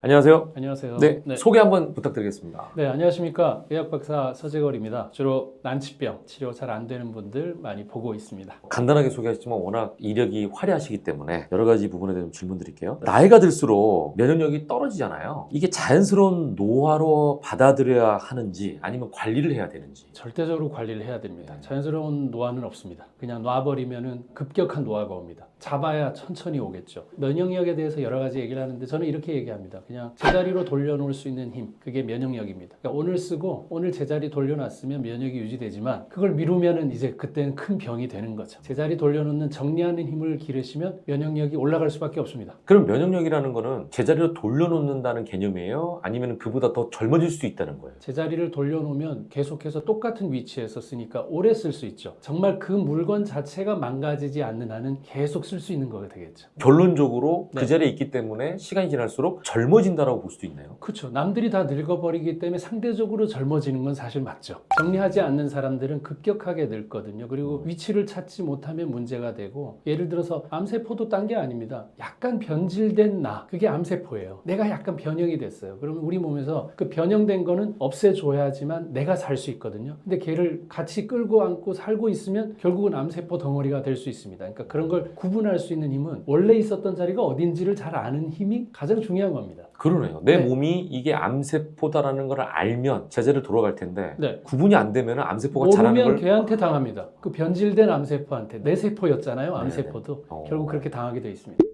안녕하세요. 안녕하세요. 네, 소개 한번 부탁드리겠습니다. 네, 안녕하십니까. 의학박사 서재걸입니다. 주로 난치병 치료 잘 안 되는 분들 많이 보고 있습니다. 간단하게 소개하시지만 워낙 이력이 화려하시기 때문에 여러 가지 부분에 대한 질문 드릴게요. 나이가 들수록 면역력이 떨어지잖아요. 이게 자연스러운 노화로 받아들여야 하는지 아니면 관리를 해야 되는지. 절대적으로 관리를 해야 됩니다. 자연스러운 노화는 없습니다. 그냥 놔버리면은 급격한 노화가 옵니다. 잡아야 천천히 오겠죠. 면역력에 대해서 여러 가지 얘기를 하는데 저는 이렇게 얘기합니다. 그냥 제자리로 돌려놓을 수 있는 힘, 그게 면역력입니다. 그러니까 오늘 쓰고 오늘 제자리 돌려놨으면 면역이 유지되지만 그걸 미루면은 이제 그때는 큰 병이 되는 거죠. 제자리 돌려놓는 정리하는 힘을 기르시면 면역력이 올라갈 수밖에 없습니다. 그럼 면역력이라는 거는 제자리로 돌려놓는다는 개념이에요? 아니면 그보다 더 젊어질 수 있다는 거예요? 제자리를 돌려놓으면 계속해서 똑같은 위치에서 쓰니까 오래 쓸 수 있죠. 정말 그 물건 자체가 망가지지 않는 한은 계속 쓸 수 있는 거가 되겠죠. 결론적으로 네. 그 자리에 있기 때문에 시간이 지날수록 젊어진다라고 볼 수도 있나요? 그렇죠. 남들이 다 늙어버리기 때문에 상대적으로 젊어지는 건 사실 맞죠. 정리하지 않는 사람들은 급격하게 늙거든요. 그리고 위치를 찾지 못하면 문제가 되고, 예를 들어서 암세포도 딴 게 아닙니다. 약간 변질된 나, 그게 암세포예요. 내가 약간 변형이 됐어요. 그러면 우리 몸에서 그 변형된 거는 없애줘야지만 내가 살 수 있거든요. 근데 걔를 같이 끌고 안고 살고 있으면 결국은 암세포 덩어리가 될 수 있습니다. 그러니까 그런 걸 구분할 수 있는 힘은 원래 있었던 자리가 어딘지를 잘 아는 힘이 가장 중요한 겁니다. 그러네요. 내 네. 몸이 이게 암세포다라는 걸 알면 제자리로 돌아갈 텐데 네. 구분이 안 되면 암세포가 자라는 모르면 걸 걔한테 당합니다. 그 변질된 암세포한테. 내 세포였잖아요, 암세포도. 네네. 결국 그렇게 당하게 되어 있습니다.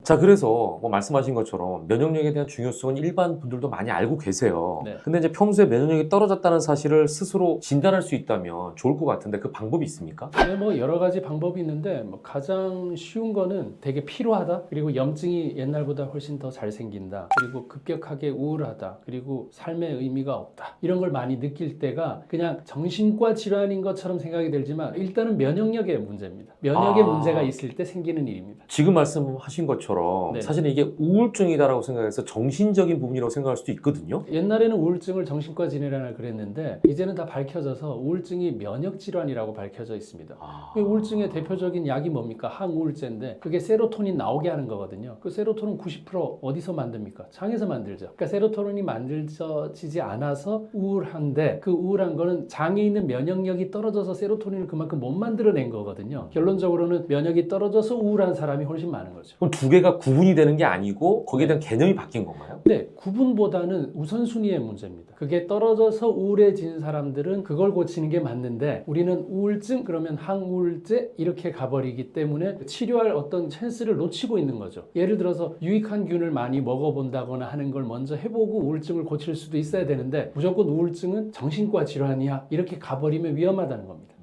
자, 그래서 뭐 말씀하신 것처럼 면역력에 대한 중요성은 일반 분들도 많이 알고 계세요. 네. 근데 이제 평소에 면역력이 떨어졌다는 사실을 스스로 진단할 수 있다면 좋을 것 같은데 그 방법이 있습니까? 네, 뭐 여러 가지 방법이 있는데 뭐 가장 쉬운 거는 되게 피로하다, 그리고 염증이 옛날보다 훨씬 더 잘 생긴다, 그리고 급격하게 우울하다, 그리고 삶의 의미가 없다, 이런 걸 많이 느낄 때가 그냥 정신과 질환인 것처럼 생각이 들지만 일단은 면역력의 문제입니다. 면역에 문제가 있을 때 생기는 일입니다. 지금 말씀하신 것처럼 네. 사실은 이게 우울증이다라고 생각해서 정신적인 부분이라고 생각할 수도 있거든요. 옛날에는 우울증을 정신과 질환이라 그랬는데 이제는 다 밝혀져서 우울증이 면역질환이라고 밝혀져 있습니다. 우울증의 대표적인 약이 뭡니까? 항우울제인데 그게 세로토닌 나오게 하는 거거든요. 그 세로토닌 90% 어디서 만듭니까? 장에서 만들죠. 그러니까 세로토닌이 만들어지지 않아서 우울한데, 그 우울한 거는 장에 있는 면역력이 떨어져서 세로토닌을 그만큼 못 만들어낸 거거든요. 결론적으로는 면역이 떨어져서 우울한 사람이 훨씬 많은 거죠. 그럼 두 개가 구분이 되는 게 아니고 거기에 대한 개념이 바뀐 건가요? 네, 구분보다는 우선순위의 문제입니다. 그게 떨어져서 우울해진 사람들은 그걸 고치는 게 맞는데, 우리는 우울증 그러면 항우울제 이렇게 가버리기 때문에 치료할 어떤 찬스를 놓치고 있는 거죠. 예를 들어서 유익한 균을 많이 먹어본다거나 하는 걸 먼저 해보고 우울증을 고칠 수도 있어야 되는데, 무조건 우울증은 정신과 질환이야 이렇게 가버리면 위험하다는 겁니다.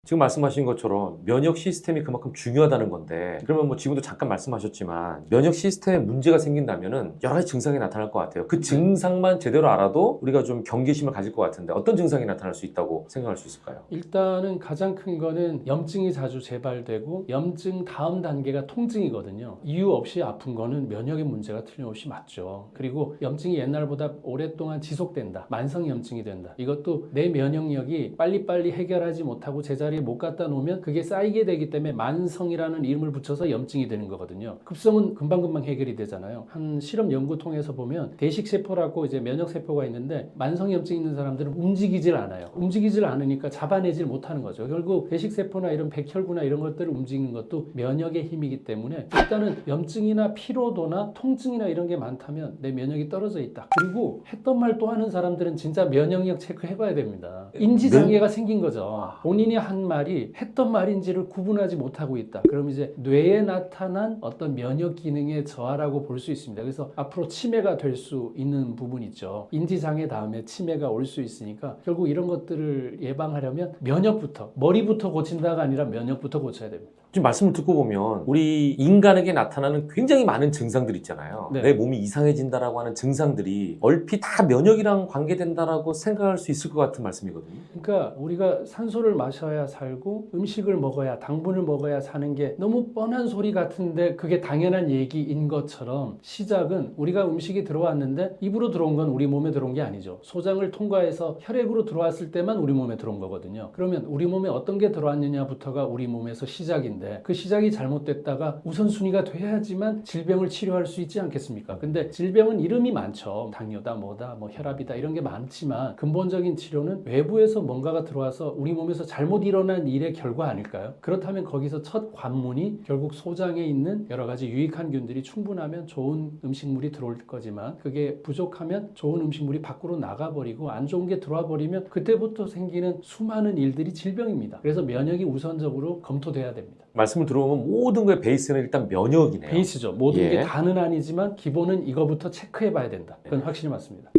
지금 말씀하신 것처럼 면역 시스템이 그만큼 중요하다는 건데, 그러면 뭐 지금도 잠깐 말씀하셨지만 면역 시스템에 문제가 생긴다면은 여러 가지 증상이 나타날 것 같아요. 그 증상만 제대로 알아도 우리가 좀 경계심을 가질 것 같은데 어떤 증상이 나타날 수 있다고 생각할 수 있을까요? 일단은 가장 큰 거는 염증이 자주 재발되고, 염증 다음 단계가 통증이거든요. 이유 없이 아픈 거는 면역의 문제가 틀림없이 맞죠. 그리고 염증이 옛날보다 오랫동안 지속된다, 만성 염증이 된다, 이것도 내 면역력이 빨리빨리 해결하지 못하고 제자리에 못 갖다 놓으면 그게 쌓이게 되기 때문에 만성이라는 이름을 붙여서 염증이 되는 거거든요. 급성은 금방금방 해결이 되잖아요. 한 실험 연구 통해서 보면 대식세포라고 이제 면역세포가 있는데, 만성염증 있는 사람들은 움직이질 않아요. 움직이질 않으니까 잡아내질 못하는 거죠. 결국 대식세포나 이런 백혈구나 이런 것들을 움직이는 것도 면역의 힘이기 때문에, 일단은 염증이나 피로도나 통증이나 이런 게 많다면 내 면역이 떨어져 있다. 그리고 했던 말 또 하는 사람들은 진짜 면역력 체크해봐야 됩니다. 인지장애가 생긴 거죠. 본인이 한 말이 했던 말인지를 구분하지 못하고 있다. 그럼 이제 뇌에 나타난 어떤 면역 기능의 저하라고 볼 수 있습니다. 그래서 앞으로 치매가 될 수 있는 부분이 있죠. 인지장애 다음에 치매가 올 수 있으니까 결국 이런 것들을 예방하려면 면역부터, 머리부터 고친다가 아니라 면역부터 고쳐야 됩니다. 지금 말씀을 듣고 보면 우리 인간에게 나타나는 굉장히 많은 증상들 있잖아요. 네. 내 몸이 이상해진다라고 하는 증상들이 얼핏 다 면역이랑 관계된다라고 생각할 수 있을 것 같은 말씀이거든요. 그러니까 우리가 산소를 마셔야 살고 음식을 먹어야, 당분을 먹어야 사는 게 너무 뻔한 소리 같은데 그게 당연한 얘기인 것처럼, 시작은 우리가 음식이 들어왔는데 입으로 들어온 건 우리 몸에 들어온 게 아니죠. 소장을 통과해서 혈액으로 들어왔을 때만 우리 몸에 들어온 거거든요. 그러면 우리 몸에 어떤 게 들어왔느냐부터가 우리 몸에서 시작인데, 시작인데 그 시작이 잘못됐다가 우선순위가 돼야지만 질병을 치료할 수 있지 않겠습니까? 근데 질병은 이름이 많죠. 당뇨다 뭐다 뭐 혈압이다 이런 게 많지만 근본적인 치료는 외부에서 뭔가가 들어와서 우리 몸에서 잘못 일어난 일의 결과 아닐까요? 그렇다면 거기서 첫 관문이 결국 소장에 있는 여러 가지 유익한 균들이 충분하면 좋은 음식물이 들어올 거지만 그게 부족하면 좋은 음식물이 밖으로 나가버리고 안 좋은 게 들어와 버리면 그때부터 생기는 수많은 일들이 질병입니다. 그래서 면역이 우선적으로 검토돼야 됩니다. 말씀을 들어보면 모든 거의 베이스는 일단 면역이네요. 베이스죠. 모든 예. 게 다는 아니지만 기본은 이거부터 체크해 봐야 된다. 그건 확실히 맞습니다.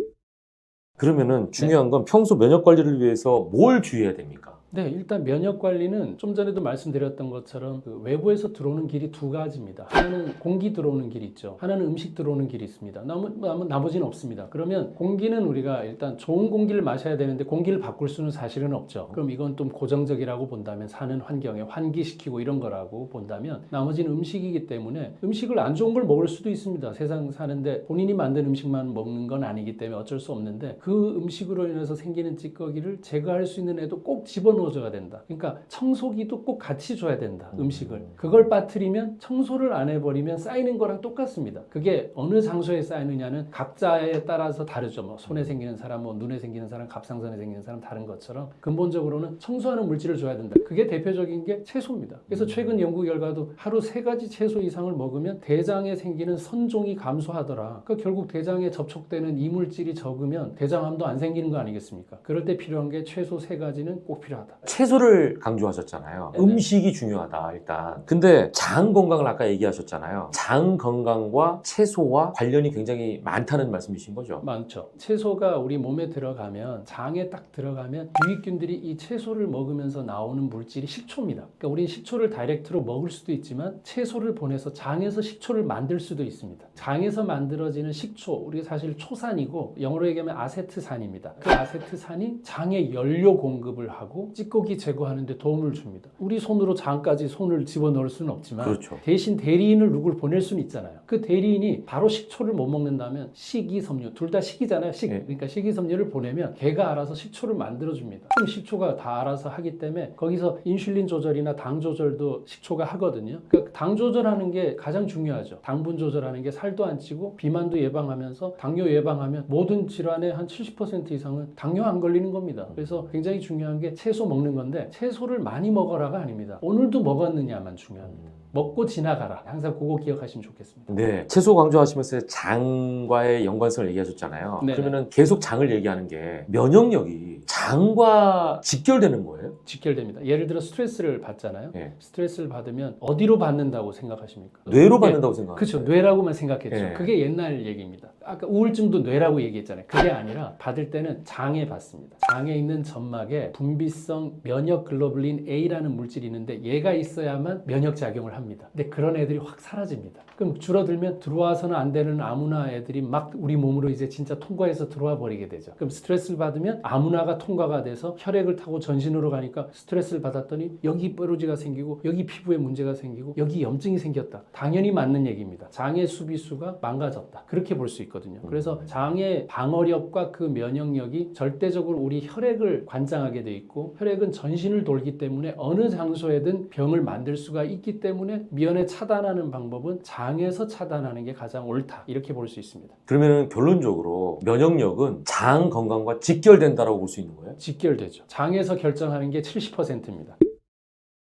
그러면은 중요한 건 평소 면역 관리를 위해서 뭘 주의해야 됩니까? 네, 일단 면역 관리는 좀 전에도 말씀드렸던 것처럼 그 외부에서 들어오는 길이 두 가지입니다. 하나는 공기 들어오는 길이 있죠. 하나는 음식 들어오는 길이 있습니다. 나머지는 없습니다. 그러면 공기는 우리가 일단 좋은 공기를 마셔야 되는데 공기를 바꿀 수는 사실은 없죠. 그럼 이건 좀 고정적이라고 본다면 사는 환경에 환기시키고 이런 거라고 본다면 나머지는 음식이기 때문에 음식을 안 좋은 걸 먹을 수도 있습니다. 세상 사는데 본인이 만든 음식만 먹는 건 아니기 때문에 어쩔 수 없는데 그 음식으로 인해서 생기는 찌꺼기를 제거할 수 있는 애도 꼭 집어넣어줘야 된다. 그러니까 청소기도 꼭 같이 줘야 된다. 음식을. 그걸 빠뜨리면 청소를 안 해버리면 쌓이는 거랑 똑같습니다. 그게 어느 장소에 쌓이느냐는 각자에 따라서 다르죠. 뭐 손에 생기는 사람, 뭐 눈에 생기는 사람, 갑상선에 생기는 사람 다른 것처럼 근본적으로는 청소하는 물질을 줘야 된다. 그게 대표적인 게 채소입니다. 그래서 최근 연구 결과도 하루 3가지 채소 이상을 먹으면 대장에 생기는 선종이 감소하더라. 그러니까 결국 대장에 접촉되는 이물질이 적으면 대장암도 안 생기는 거 아니겠습니까? 그럴 때 필요한 게 최소 3가지는 꼭 필요하다. 채소를 강조하셨잖아요. 네네. 음식이 중요하다 일단. 근데 장 건강을 아까 얘기하셨잖아요. 장 건강과 채소와 관련이 굉장히 많다는 말씀이신 거죠? 많죠. 채소가 우리 몸에 들어가면 장에 딱 들어가면 유익균들이 이 채소를 먹으면서 나오는 물질이 식초입니다. 그러니까 우리는 식초를 다이렉트로 먹을 수도 있지만 채소를 보내서 장에서 식초를 만들 수도 있습니다. 장에서 만들어지는 식초, 우리가 사실 초산이고 영어로 얘기하면 아세트산입니다. 그 아세트산이 장에 연료 공급을 하고 찌꺼기 제거하는 데 도움을 줍니다. 우리 손으로 장까지 손을 집어넣을 수는 없지만 그렇죠. 대신 대리인을 누굴 보낼 수는 있잖아요. 그 대리인이 바로 식초를 못 먹는다면 식이섬유, 둘 다 식이잖아요. 식. 네. 그러니까 식이섬유를 보내면 걔가 알아서 식초를 만들어줍니다. 그럼 식초가 다 알아서 하기 때문에 거기서 인슐린 조절이나 당 조절도 식초가 하거든요. 그러니까 당 조절하는 게 가장 중요하죠. 당분 조절하는 게 살도 안 찌고 비만도 예방하면서 당뇨 예방하면 모든 질환의 한 70% 이상은 당뇨 안 걸리는 겁니다. 그래서 굉장히 중요한 게 채소 먹는 건데 채소를 많이 먹어라가 아닙니다. 오늘도 먹었느냐만 중요합니다. 먹고 지나가라. 항상 그거 기억하시면 좋겠습니다. 네, 채소 강조하시면서 장과의 연관성을 얘기하셨잖아요. 네네. 그러면은 계속 장을 얘기하는 게 면역력이 장과 직결되는 거예요? 직결됩니다. 예를 들어 스트레스를 받잖아요. 네. 스트레스를 받으면 어디로 받는다고 생각하십니까? 뇌로 예. 받는다고 생각하는 그렇죠. 거예요. 뇌라고만 생각했죠. 예. 그게 옛날 얘기입니다. 아까 우울증도 뇌라고 얘기했잖아요. 그게 아니라 받을 때는 장에 받습니다. 장에 있는 점막에 분비성 면역 글로불린 A라는 물질이 있는데 얘가 있어야만 면역 작용을 합니다. 근데 그런 애들이 확 사라집니다. 그럼 줄어들면 들어와서는 안 되는 아무나 애들이 막 우리 몸으로 이제 진짜 통과해서 들어와 버리게 되죠. 그럼 스트레스를 받으면 아무나가 통과가 돼서 혈액을 타고 전신으로 가니까 스트레스를 받았더니 여기 뾰루지가 생기고 여기 피부에 문제가 생기고 여기 염증이 생겼다. 당연히 맞는 얘기입니다. 장의 수비수가 망가졌다. 그렇게 볼 수 있거든요. 그래서 장의 방어력과 그 면역력이 절대적으로 우리 혈액을 관장하게 돼 있고 혈액은 전신을 돌기 때문에 어느 장소에든 병을 만들 수가 있기 때문에 미연에 차단하는 방법은 장에서 차단하는 게 가장 옳다. 이렇게 볼 수 있습니다. 그러면은 결론적으로 면역력은 장 건강과 직결된다라고 볼 수 있는 거예요? 직결되죠. 장에서 결정하는 게 70%입니다.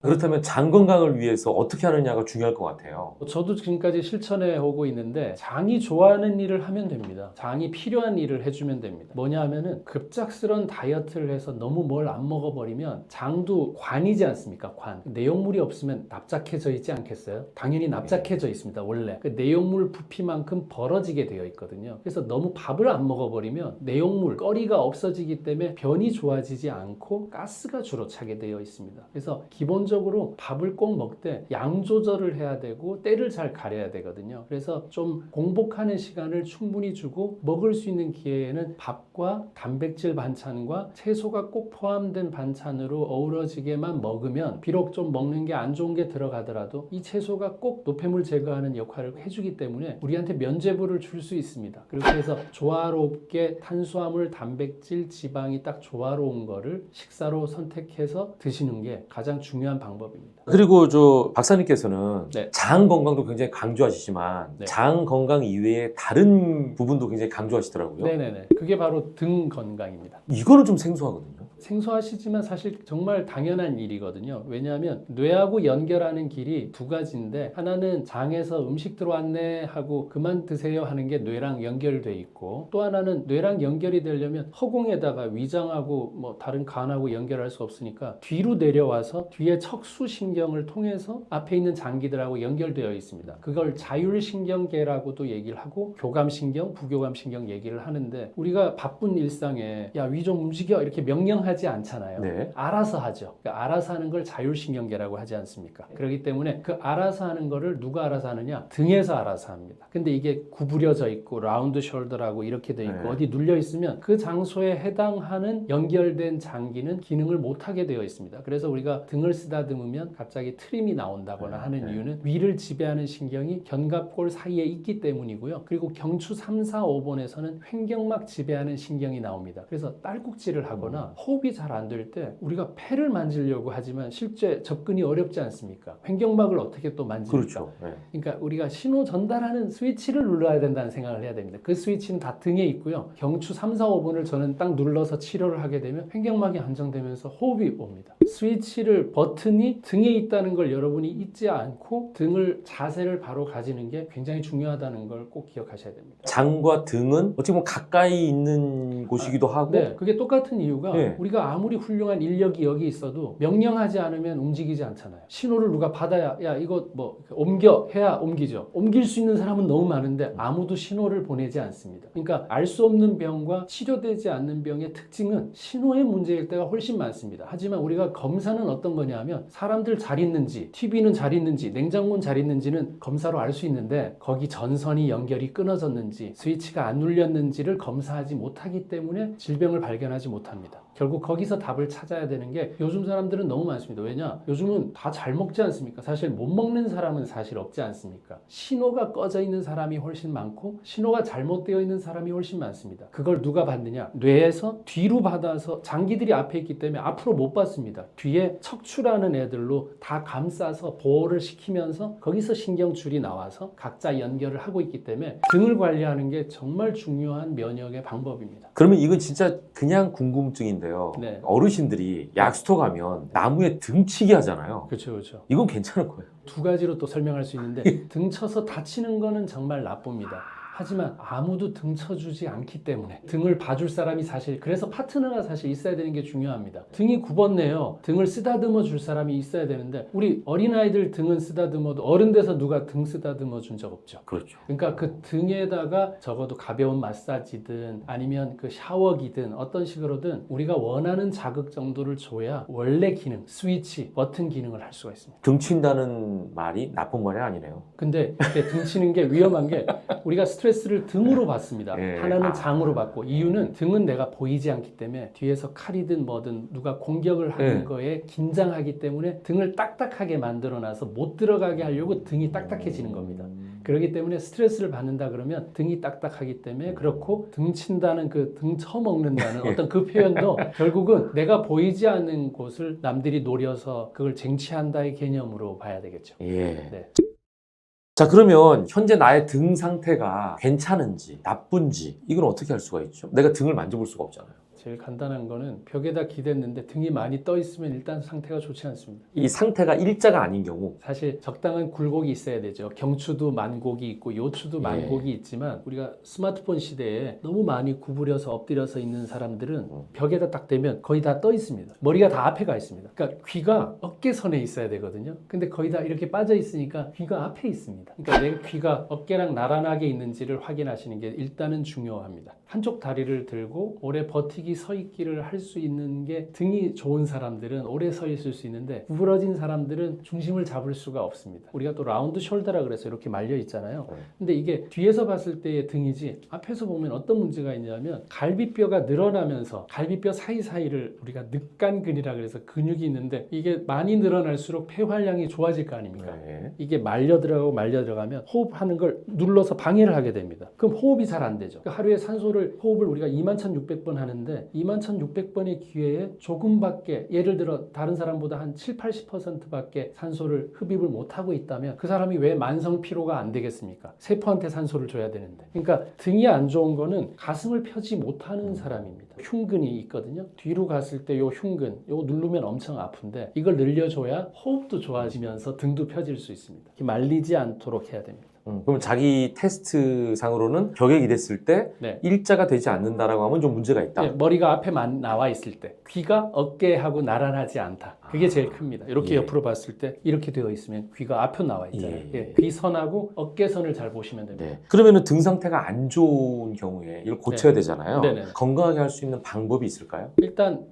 그렇다면 장 건강을 위해서 어떻게 하느냐가 중요할 것 같아요. 저도 지금까지 실천해 오고 있는데 장이 좋아하는 일을 하면 됩니다. 장이 필요한 일을 해주면 됩니다. 뭐냐 하면은 급작스러운 다이어트를 해서 너무 뭘 안 먹어버리면 장도 관이지 않습니까? 관. 내용물이 없으면 납작해져 있지 않겠어요? 당연히 납작해져 있습니다. 원래. 그 내용물 부피만큼 벌어지게 되어 있거든요. 그래서 너무 밥을 안 먹어버리면 내용물, 거리가 없어지기 때문에 변이 좋아지지 않고 가스가 주로 차게 되어 있습니다. 그래서 기본적으로 밥을 꼭 먹되 양 조절을 해야 되고 때를 잘 가려야 되거든요. 그래서 좀 공복하는 시간을 충분히 주고 먹을 수 있는 기회에는 밥과 단백질 반찬과 채소가 꼭 포함된 반찬으로 어우러지게만 먹으면 비록 좀 먹는 게 안 좋은 게 들어가더라도 이 채소가 꼭 노폐물 제거하는 역할을 해주기 때문에 우리한테 면죄부를 줄 수 있습니다. 그렇게 해서 조화롭게 탄수화물, 단백질, 지방이 딱 조화로운 거를 식사로 선택해서 드시는 게 가장 중요한 방법입니다. 그리고 저 박사님께서는 네. 장 건강도 굉장히 강조하시지만 네. 장 건강 이외에 다른 부분도 굉장히 강조하시더라고요. 네네네. 그게 바로 등 건강입니다. 이거는 좀 생소하거든요. 생소하시지만 사실 정말 당연한 일이거든요. 왜냐하면 뇌하고 연결하는 길이 두 가지인데 하나는 장에서 음식 들어왔네 하고 그만 드세요 하는 게 뇌랑 연결돼 있고 또 하나는 뇌랑 연결이 되려면 허공에다가 위장하고 뭐 다른 간하고 연결할 수 없으니까 뒤로 내려와서 뒤에 척수신경을 통해서 앞에 있는 장기들하고 연결되어 있습니다. 그걸 자율신경계라고도 얘기를 하고 교감신경, 부교감신경 얘기를 하는데 우리가 바쁜 일상에 야, 위 좀 움직여 이렇게 명령하지 않잖아요. 네. 알아서 하죠. 그러니까 알아서 하는 걸 자율신경계라고 하지 않습니까? 그렇기 때문에 그 알아서 하는 거를 누가 알아서 하느냐? 등에서 알아서 합니다. 근데 이게 구부려져 있고 라운드 숄더라고 이렇게 돼 있고 네. 어디 눌려 있으면 그 장소에 해당하는 연결된 장기는 기능을 못 하게 되어 있습니다. 그래서 우리가 등을 쓰다듬으면 갑자기 트림이 나온다거나 하는 네. 이유는 위를 지배하는 신경이 견갑골 사이에 있기 때문이고요. 그리고 경추 3, 4, 5번에서는 횡격막 지배하는 신경이 나옵니다. 그래서 딸꾹질을 하거나 호흡이 잘 안 될 때 우리가 폐를 만지려고 하지만 실제 접근이 어렵지 않습니까? 횡격막을 어떻게 또 만집니까? 그렇죠. 네. 그러니까 우리가 신호 전달하는 스위치를 눌러야 된다는 생각을 해야 됩니다. 그 스위치는 다 등에 있고요. 경추 3, 4, 5번을 저는 딱 눌러서 치료를 하게 되면 횡격막이 안정되면서 호흡이 옵니다. 스위치를 버튼이 등에 있다는 걸 여러분이 잊지 않고 등을 자세를 바로 가지는 게 굉장히 중요하다는 걸 꼭 기억하셔야 됩니다. 장과 등은 어찌 보면 가까이 있는 곳이기도 하고 네, 그게 똑같은 이유가 네. 우리가 아무리 훌륭한 인력이 여기 있어도 명령하지 않으면 움직이지 않잖아요. 신호를 누가 받아야 야 이거 뭐 옮겨 해야 옮기죠. 옮길 수 있는 사람은 너무 많은데 아무도 신호를 보내지 않습니다. 그러니까 알 수 없는 병과 치료되지 않는 병의 특징은 신호의 문제일 때가 훨씬 많습니다. 하지만 우리가 검사는 어떤 거냐면 사람들 잘 있는지 TV는 잘 있는지 냉장고는 잘 있는지는 검사로 알 수 있는데 거기 전선이 연결이 끊어졌는지 스위치가 안 눌렸는지를 검사하지 못하기 때문에 질병을 발견하지 못합니다. 결국 거기서 답을 찾아야 되는 게 요즘 사람들은 너무 많습니다. 왜냐? 요즘은 다 잘 먹지 않습니까? 사실 못 먹는 사람은 사실 없지 않습니까? 신호가 꺼져 있는 사람이 훨씬 많고 신호가 잘못되어 있는 사람이 훨씬 많습니다. 그걸 누가 받느냐? 뇌에서 뒤로 받아서 장기들이 앞에 있기 때문에 앞으로 못 받습니다. 뒤에 척추라는 애들로 다 감싸서 보호를 시키면서 거기서 신경줄이 나와서 각자 연결을 하고 있기 때문에 등을 관리하는 게 정말 중요한 면역의 방법입니다. 그러면 이건 진짜 그냥 궁금증인데요. 네. 어르신들이 약수터 가면 나무에 등치기 하잖아요. 그렇죠, 그렇죠. 이건 괜찮은 거예요. 두 가지로 또 설명할 수 있는데 등 쳐서 다치는 거는 정말 나쁩니다. 하지만 아무도 등 쳐주지 않기 때문에 등을 봐줄 사람이 사실 그래서 파트너가 사실 있어야 되는 게 중요합니다. 등이 굽었네요. 등을 쓰다듬어 줄 사람이 있어야 되는데 우리 어린아이들 등은 쓰다듬어도 어른 돼서 누가 등 쓰다듬어 준 적 없죠. 그렇죠. 그러니까 그 등에다가 적어도 가벼운 마사지든 아니면 그 샤워기든 어떤 식으로든 우리가 원하는 자극 정도를 줘야 원래 기능, 스위치, 버튼 기능을 할 수가 있습니다. 등친다는 말이 나쁜 말이 아니네요. 근데 이게 등 치는 게 위험한 게 우리가 스트레스를 등으로 받습니다. 예. 하나는 장으로 받고 이유는 등은 내가 보이지 않기 때문에 뒤에서 칼이든 뭐든 누가 공격을 하는 예. 거에 긴장하기 때문에 등을 딱딱하게 만들어놔서 못 들어가게 하려고 등이 딱딱해지는 겁니다. 그렇기 때문에 스트레스를 받는다 그러면 등이 딱딱하기 때문에 그렇고 등 친다는 그 등 쳐먹는다는 어떤 그 표현도 결국은 내가 보이지 않는 곳을 남들이 노려서 그걸 쟁취한다의 개념으로 봐야 되겠죠. 예. 네. 자, 그러면 현재 나의 등 상태가 괜찮은지 나쁜지 이건 어떻게 할 수가 있죠? 내가 등을 만져볼 수가 없잖아요. 제일 간단한 거는 벽에다 기댔는데 등이 많이 떠 있으면 일단 상태가 좋지 않습니다. 이 상태가 일자가 아닌 경우 사실 적당한 굴곡이 있어야 되죠. 경추도 만곡이 있고 요추도 예. 만곡이 있지만 우리가 스마트폰 시대에 너무 많이 구부려서 엎드려서 있는 사람들은 벽에다 딱 대면 거의 다 떠 있습니다. 머리가 다 앞에 가 있습니다. 그러니까 귀가 어깨선에 있어야 되거든요. 근데 거의 다 이렇게 빠져 있으니까 귀가 앞에 있습니다. 그러니까 내 귀가 어깨랑 나란하게 있는지를 확인하시는 게 일단은 중요합니다. 한쪽 다리를 들고 오래 버티기 서 있기를 할 수 있는 게 등이 좋은 사람들은 오래 서 있을 수 있는데 구부러진 사람들은 중심을 잡을 수가 없습니다. 우리가 또 라운드 숄더라 그래서 이렇게 말려 있잖아요. 근데 이게 뒤에서 봤을 때의 등이지 앞에서 보면 어떤 문제가 있냐면 갈비뼈가 늘어나면서 갈비뼈 사이사이를 우리가 늑간근이라 그래서 근육이 있는데 이게 많이 늘어날수록 폐활량이 좋아질 거 아닙니까? 네. 이게 말려 들어가면 호흡하는 걸 눌러서 방해를 하게 됩니다. 그럼 호흡이 잘 안 되죠. 그러니까 하루에 호흡을 우리가 21,600번 하는데 있는데 21,600번의 기회에 조금밖에 예를 들어 다른 사람보다 한 7, 80%밖에 산소를 흡입을 못하고 있다면 그 사람이 왜 만성 피로가 안 되겠습니까? 세포한테 산소를 줘야 되는데. 그러니까 등이 안 좋은 거는 가슴을 펴지 못하는 사람입니다. 흉근이 있거든요. 뒤로 갔을 때 요 흉근, 요거 누르면 엄청 아픈데 이걸 늘려줘야 호흡도 좋아지면서 등도 펴질 수 있습니다. 이렇게 말리지 않도록 해야 됩니다. 그럼 자기 테스트 상으로는 격액이 됐을 때 네. 일자가 되지 않는다라고 하면 좀 문제가 있다. 네, 머리가 앞에만 나와 있을 때 귀가 어깨하고 나란하지 않다. 그게 제일 큽니다. 이렇게 예. 옆으로 봤을 때 이렇게 되어 있으면 귀가 앞에 나와 있잖아요. 예. 예, 귀선하고 어깨선을 잘 보시면 됩니다. 네. 그러면은 등 상태가 안 좋은 경우에 이걸 고쳐야 되잖아요. 네네. 건강하게 할 수 있는 방법이 있을까요? 일단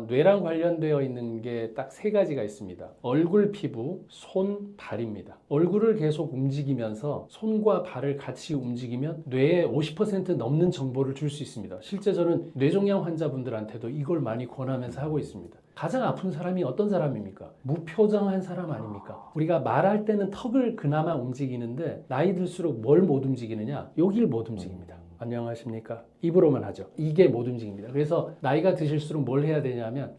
뇌랑 관련되어 있는 게 딱 세 가지가 있습니다. 얼굴, 피부, 손, 발입니다. 얼굴을 계속 움직이면서 손과 발을 같이 움직이면 뇌에 50% 넘는 정보를 줄 수 있습니다. 실제 저는 뇌종양 환자분들한테도 이걸 많이 권하면서 하고 있습니다. 가장 아픈 사람이 어떤 사람입니까? 무표정한 사람 아닙니까? 우리가 말할 때는 턱을 그나마 움직이는데 나이 들수록 뭘 못 움직이느냐? 여기를 못 움직입니다. 안녕하십니까? 입으로만 하죠. 이게 못 움직입니다. 그래서 나이가 드실수록 뭘 해야 되냐면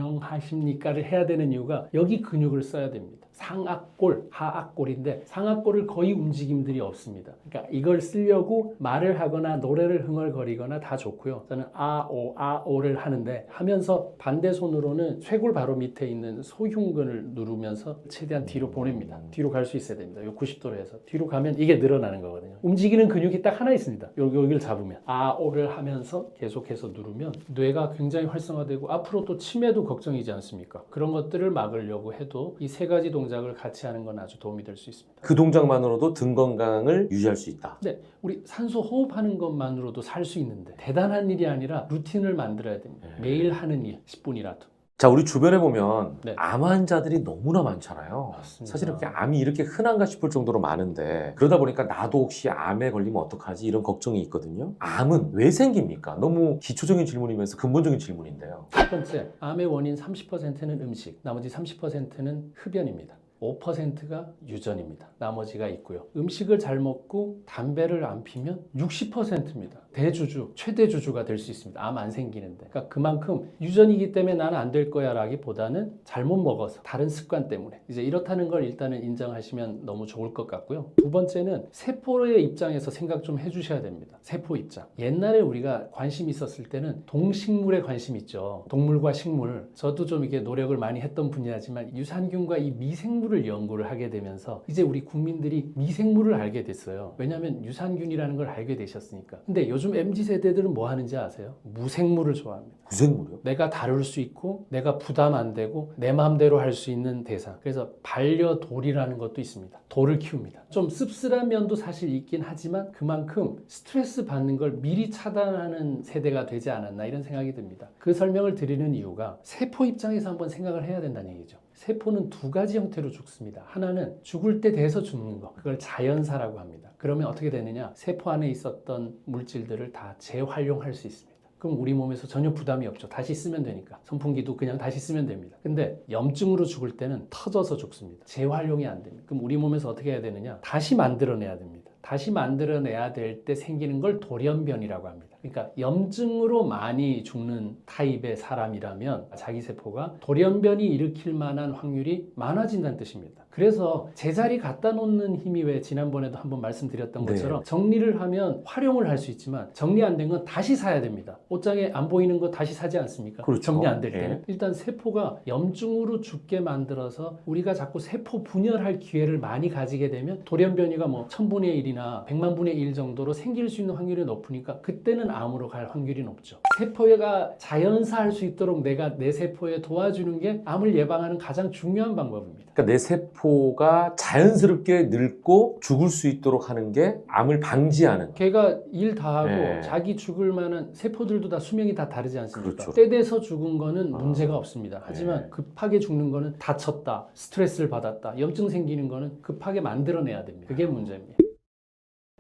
안녕하십니까를 해야 되는 이유가 여기 근육을 써야 됩니다. 상악골, 하악골인데 상악골을 거의 움직임들이 없습니다. 그러니까 이걸 쓰려고 말을 하거나 노래를 흥얼거리거나 다 좋고요. 저는 아오를 하는데 하면서 반대 손으로는 쇄골 바로 밑에 있는 소흉근을 누르면서 최대한 뒤로 보냅니다. 뒤로 갈 수 있어야 됩니다. 요 90도로 해서 뒤로 가면 이게 늘어나는 거거든요. 움직이는 근육이 딱 하나 있습니다. 여기를 잡으면 아오를 하면서 계속해서 누르면 뇌가 굉장히 활성화되고 앞으로 또 치매도 걱정이지 않습니까? 그런 것들을 막으려고 해도 이 세 가지 동작을 같이 하는 건 아주 도움이 될 수 있습니다. 그 동작만으로도 등 건강을 유지할 수 있다. 네, 우리 산소 호흡하는 것만으로도 살 수 있는데 대단한 일이 아니라 루틴을 만들어야 됩니다. 매일 하는 일, 10분이라도. 자, 우리 주변에 보면 네. 암 환자들이 너무나 많잖아요. 맞습니다. 사실 이렇게 암이 이렇게 흔한가 싶을 정도로 많은데 그러다 보니까 나도 혹시 암에 걸리면 어떡하지 이런 걱정이 있거든요. 암은 왜 생깁니까? 너무 기초적인 질문이면서 근본적인 질문인데요. 첫 번째, 암의 원인 30%는 음식, 나머지 30%는 흡연입니다. 5%가 유전입니다. 나머지가 있고요. 음식을 잘 먹고 담배를 안 피면 60%입니다. 대주주, 최대주주가 될 수 있습니다. 암 안 생기는데. 그러니까 그만큼 유전이기 때문에 나는 안 될 거야 라기보다는 잘못 먹어서 다른 습관 때문에 이제 이렇다는 걸 일단은 인정하시면 너무 좋을 것 같고요. 두 번째는 세포의 입장에서 생각 좀 해주셔야 됩니다. 세포 입장. 옛날에 우리가 관심 있었을 때는 동식물에 관심 있죠. 동물과 식물. 저도 좀 이게 노력을 많이 했던 분야지만 유산균과 이 미생물을 연구를 하게 되면서 이제 우리 국민들이 미생물을 알게 됐어요. 왜냐하면 유산균이라는 걸 알게 되셨으니까. 근데 요즘 MZ세대들은 뭐 하는지 아세요? 무생물을 좋아합니다. 무생물이요? 내가 다룰 수 있고 내가 부담 안 되고 내 마음대로 할 수 있는 대상. 그래서 반려돌이라는 것도 있습니다. 돌을 키웁니다. 좀 씁쓸한 면도 사실 있긴 하지만 그만큼 스트레스 받는 걸 미리 차단하는 세대가 되지 않았나 이런 생각이 듭니다. 그 설명을 드리는 이유가 세포 입장에서 한번 생각을 해야 된다는 얘기죠. 세포는 두 가지 형태로 죽습니다. 하나는 죽을 때 돼서 죽는 거. 그걸 자연사라고 합니다. 그러면 어떻게 되느냐? 세포 안에 있었던 물질들을 다 재활용할 수 있습니다. 그럼 우리 몸에서 전혀 부담이 없죠. 다시 쓰면 되니까. 선풍기도 그냥 다시 쓰면 됩니다. 근데 염증으로 죽을 때는 터져서 죽습니다. 재활용이 안 됩니다. 그럼 우리 몸에서 어떻게 해야 되느냐? 다시 만들어내야 됩니다. 다시 만들어내야 될 때 생기는 걸 돌연변이라고 합니다. 그러니까 염증으로 많이 죽는 타입의 사람이라면 자기 세포가 돌연변이 일으킬 만한 확률이 많아진다는 뜻입니다. 그래서 제자리 갖다 놓는 힘이 왜 지난번에도 한번 말씀드렸던 것처럼 정리를 하면 활용을 할 수 있지만 정리 안 된 건 다시 사야 됩니다. 옷장에 안 보이는 거 다시 사지 않습니까? 그렇죠. 정리 안 될 때는. 예. 일단 세포가 염증으로 죽게 만들어서 우리가 자꾸 세포 분열할 기회를 많이 가지게 되면 돌연변이가 뭐 1000분의 1이나 100만 분의 1 정도로 생길 수 있는 확률이 높으니까 그때는 암으로 갈 확률이 높죠. 세포가 자연사할 수 있도록 내가 내 세포에 도와주는 게 암을 예방하는 가장 중요한 방법입니다. 그러니까 내 세포가 자연스럽게 늙고 죽을 수 있도록 하는 게 암을 방지하는. 걔가 일 다 하고 네. 자기 죽을 만한 세포들도 다 수명이 다 다르지 않습니까? 그렇죠. 때 돼서 죽은 거는 문제가 없습니다. 하지만 네. 급하게 죽는 거는 다쳤다, 스트레스를 받았다, 염증 생기는 거는 급하게 만들어내야 됩니다. 그게 문제입니다.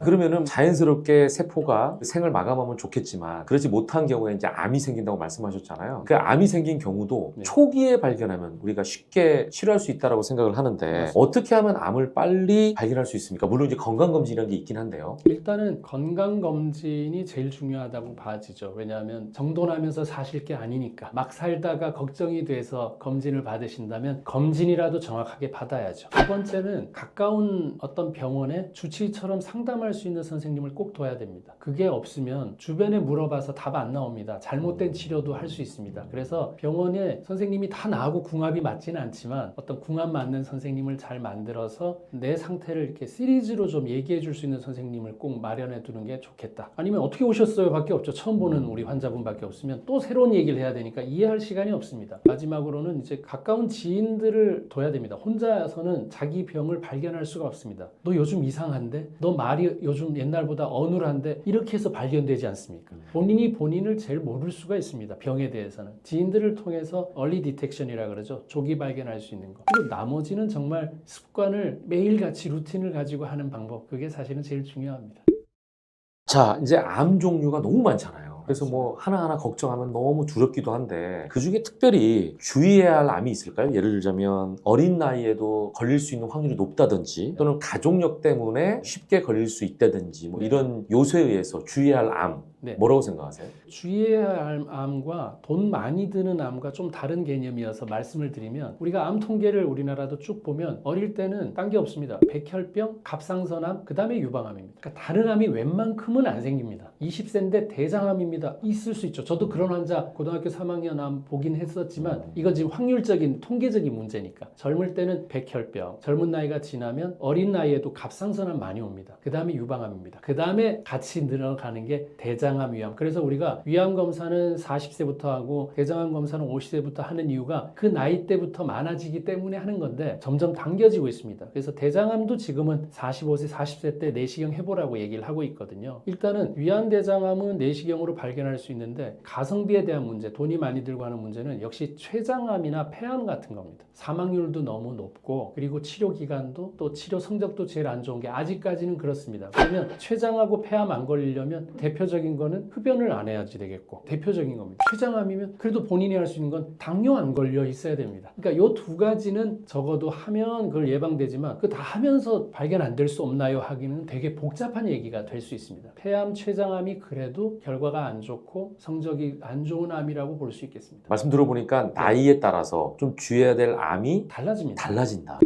그러면은 자연스럽게 세포가 생을 마감하면 좋겠지만 그러지 못한 경우에 이제 암이 생긴다고 말씀하셨잖아요. 그 암이 생긴 경우도 네. 초기에 발견하면 우리가 쉽게 치료할 수 있다고 생각을 하는데 맞습니다. 어떻게 하면 암을 빨리 발견할 수 있습니까? 물론 이제 건강검진이라는 게 있긴 한데요. 일단은 건강검진이 제일 중요하다고 봐지죠. 왜냐하면 정돈하면서 사실 게 아니니까. 막 살다가 걱정이 돼서 검진을 받으신다면 검진이라도 정확하게 받아야죠. 두 번째는 가까운 어떤 병원에 주치의처럼 상담할 수 있는 선생님을 꼭 둬야 됩니다. 그게 없으면 주변에 물어봐서 답 안 나옵니다. 잘못된 치료도 할 수 있습니다. 그래서 병원에 선생님이 다 나하고 궁합이 맞지는 않지만 어떤 궁합 맞는 선생님을 잘 만들어서 내 상태를 이렇게 시리즈로 좀 얘기해 줄 수 있는 선생님을 꼭 마련해 두는 게 좋겠다. 아니면 어떻게 오셨어요? 밖에 없죠. 처음 보는 우리 환자분밖에 없으면 또 새로운 얘기를 해야 되니까 이해할 시간이 없습니다. 마지막으로는 이제 가까운 지인들을 둬야 됩니다. 혼자서는 자기 병을 발견할 수가 없습니다. 너 요즘 이상한데? 너 말이 요즘 옛날보다 어눌한데? 이렇게 해서 발견되지 않습니까? 본인이 본인을 제일 모를 수가 있습니다. 병에 대해서는. 지인들을 통해서 얼리 디텍션이라 그러죠. 조기 발견할 수 있는 거. 그리고 나머지는 정말 습관을 매일같이 루틴을 가지고 하는 방법. 그게 사실은 제일 중요합니다. 자, 이제 암 종류가 너무 많잖아요. 그래서 뭐 하나하나 걱정하면 너무 두렵기도 한데 그 중에 특별히 주의해야 할 암이 있을까요? 예를 들자면 어린 나이에도 걸릴 수 있는 확률이 높다든지 또는 가족력 때문에 쉽게 걸릴 수 있다든지 뭐 이런 요소에 의해서 주의해야 할 암 네. 뭐라고 생각하세요? 주의해야 할 암과 돈 많이 드는 암과 좀 다른 개념이어서 말씀을 드리면 우리가 암 통계를 우리나라도 쭉 보면 어릴 때는 딴 게 없습니다. 백혈병, 갑상선암, 그 다음에 유방암입니다. 그러니까 다른 암이 웬만큼은 안 생깁니다. 20세인데 대장암입니다. 있을 수 있죠. 저도 그런 환자 고등학교 3학년 암 보긴 했었지만 이건 지금 확률적인 통계적인 문제니까 젊을 때는 백혈병, 젊은 나이가 지나면 어린 나이에도 갑상선암 많이 옵니다. 그 다음에 유방암입니다. 그 다음에 같이 늘어가는 게 대장암, 위암. 그래서 우리가 위암 검사는 40세부터 하고 대장암 검사는 50세부터 하는 이유가 그 나이 때부터 많아지기 때문에 하는 건데 점점 당겨지고 있습니다. 그래서 대장암도 지금은 45세, 40세 때 내시경 해보라고 얘기를 하고 있거든요. 일단은 위암 대장암은 내시경으로 발견할 수 있는데 가성비에 대한 문제, 돈이 많이 들고 하는 문제는 역시 췌장암이나 폐암 같은 겁니다. 사망률도 너무 높고 그리고 치료 기간도 또 치료 성적도 제일 안 좋은 게 아직까지는 그렇습니다. 그러면 췌장하고 폐암 안 걸리려면 대표적인 거는 흡연을 안 해야지 되겠고 대표적인 겁니다. 췌장암이면 그래도 본인이 할 수 있는 건 당뇨 안 걸려 있어야 됩니다. 그러니까 이 두 가지는 적어도 하면 그걸 예방되지만 그 다 하면서 발견 안 될 수 없나요? 하기는 되게 복잡한 얘기가 될 수 있습니다. 폐암, 췌장암이 그래도 결과가 안 좋고 성적이 안 좋은 암이라고 볼 수 있겠습니다. 말씀 들어보니까 나이에 따라서 좀 주의해야 될 암이 달라집니다. 달라진다.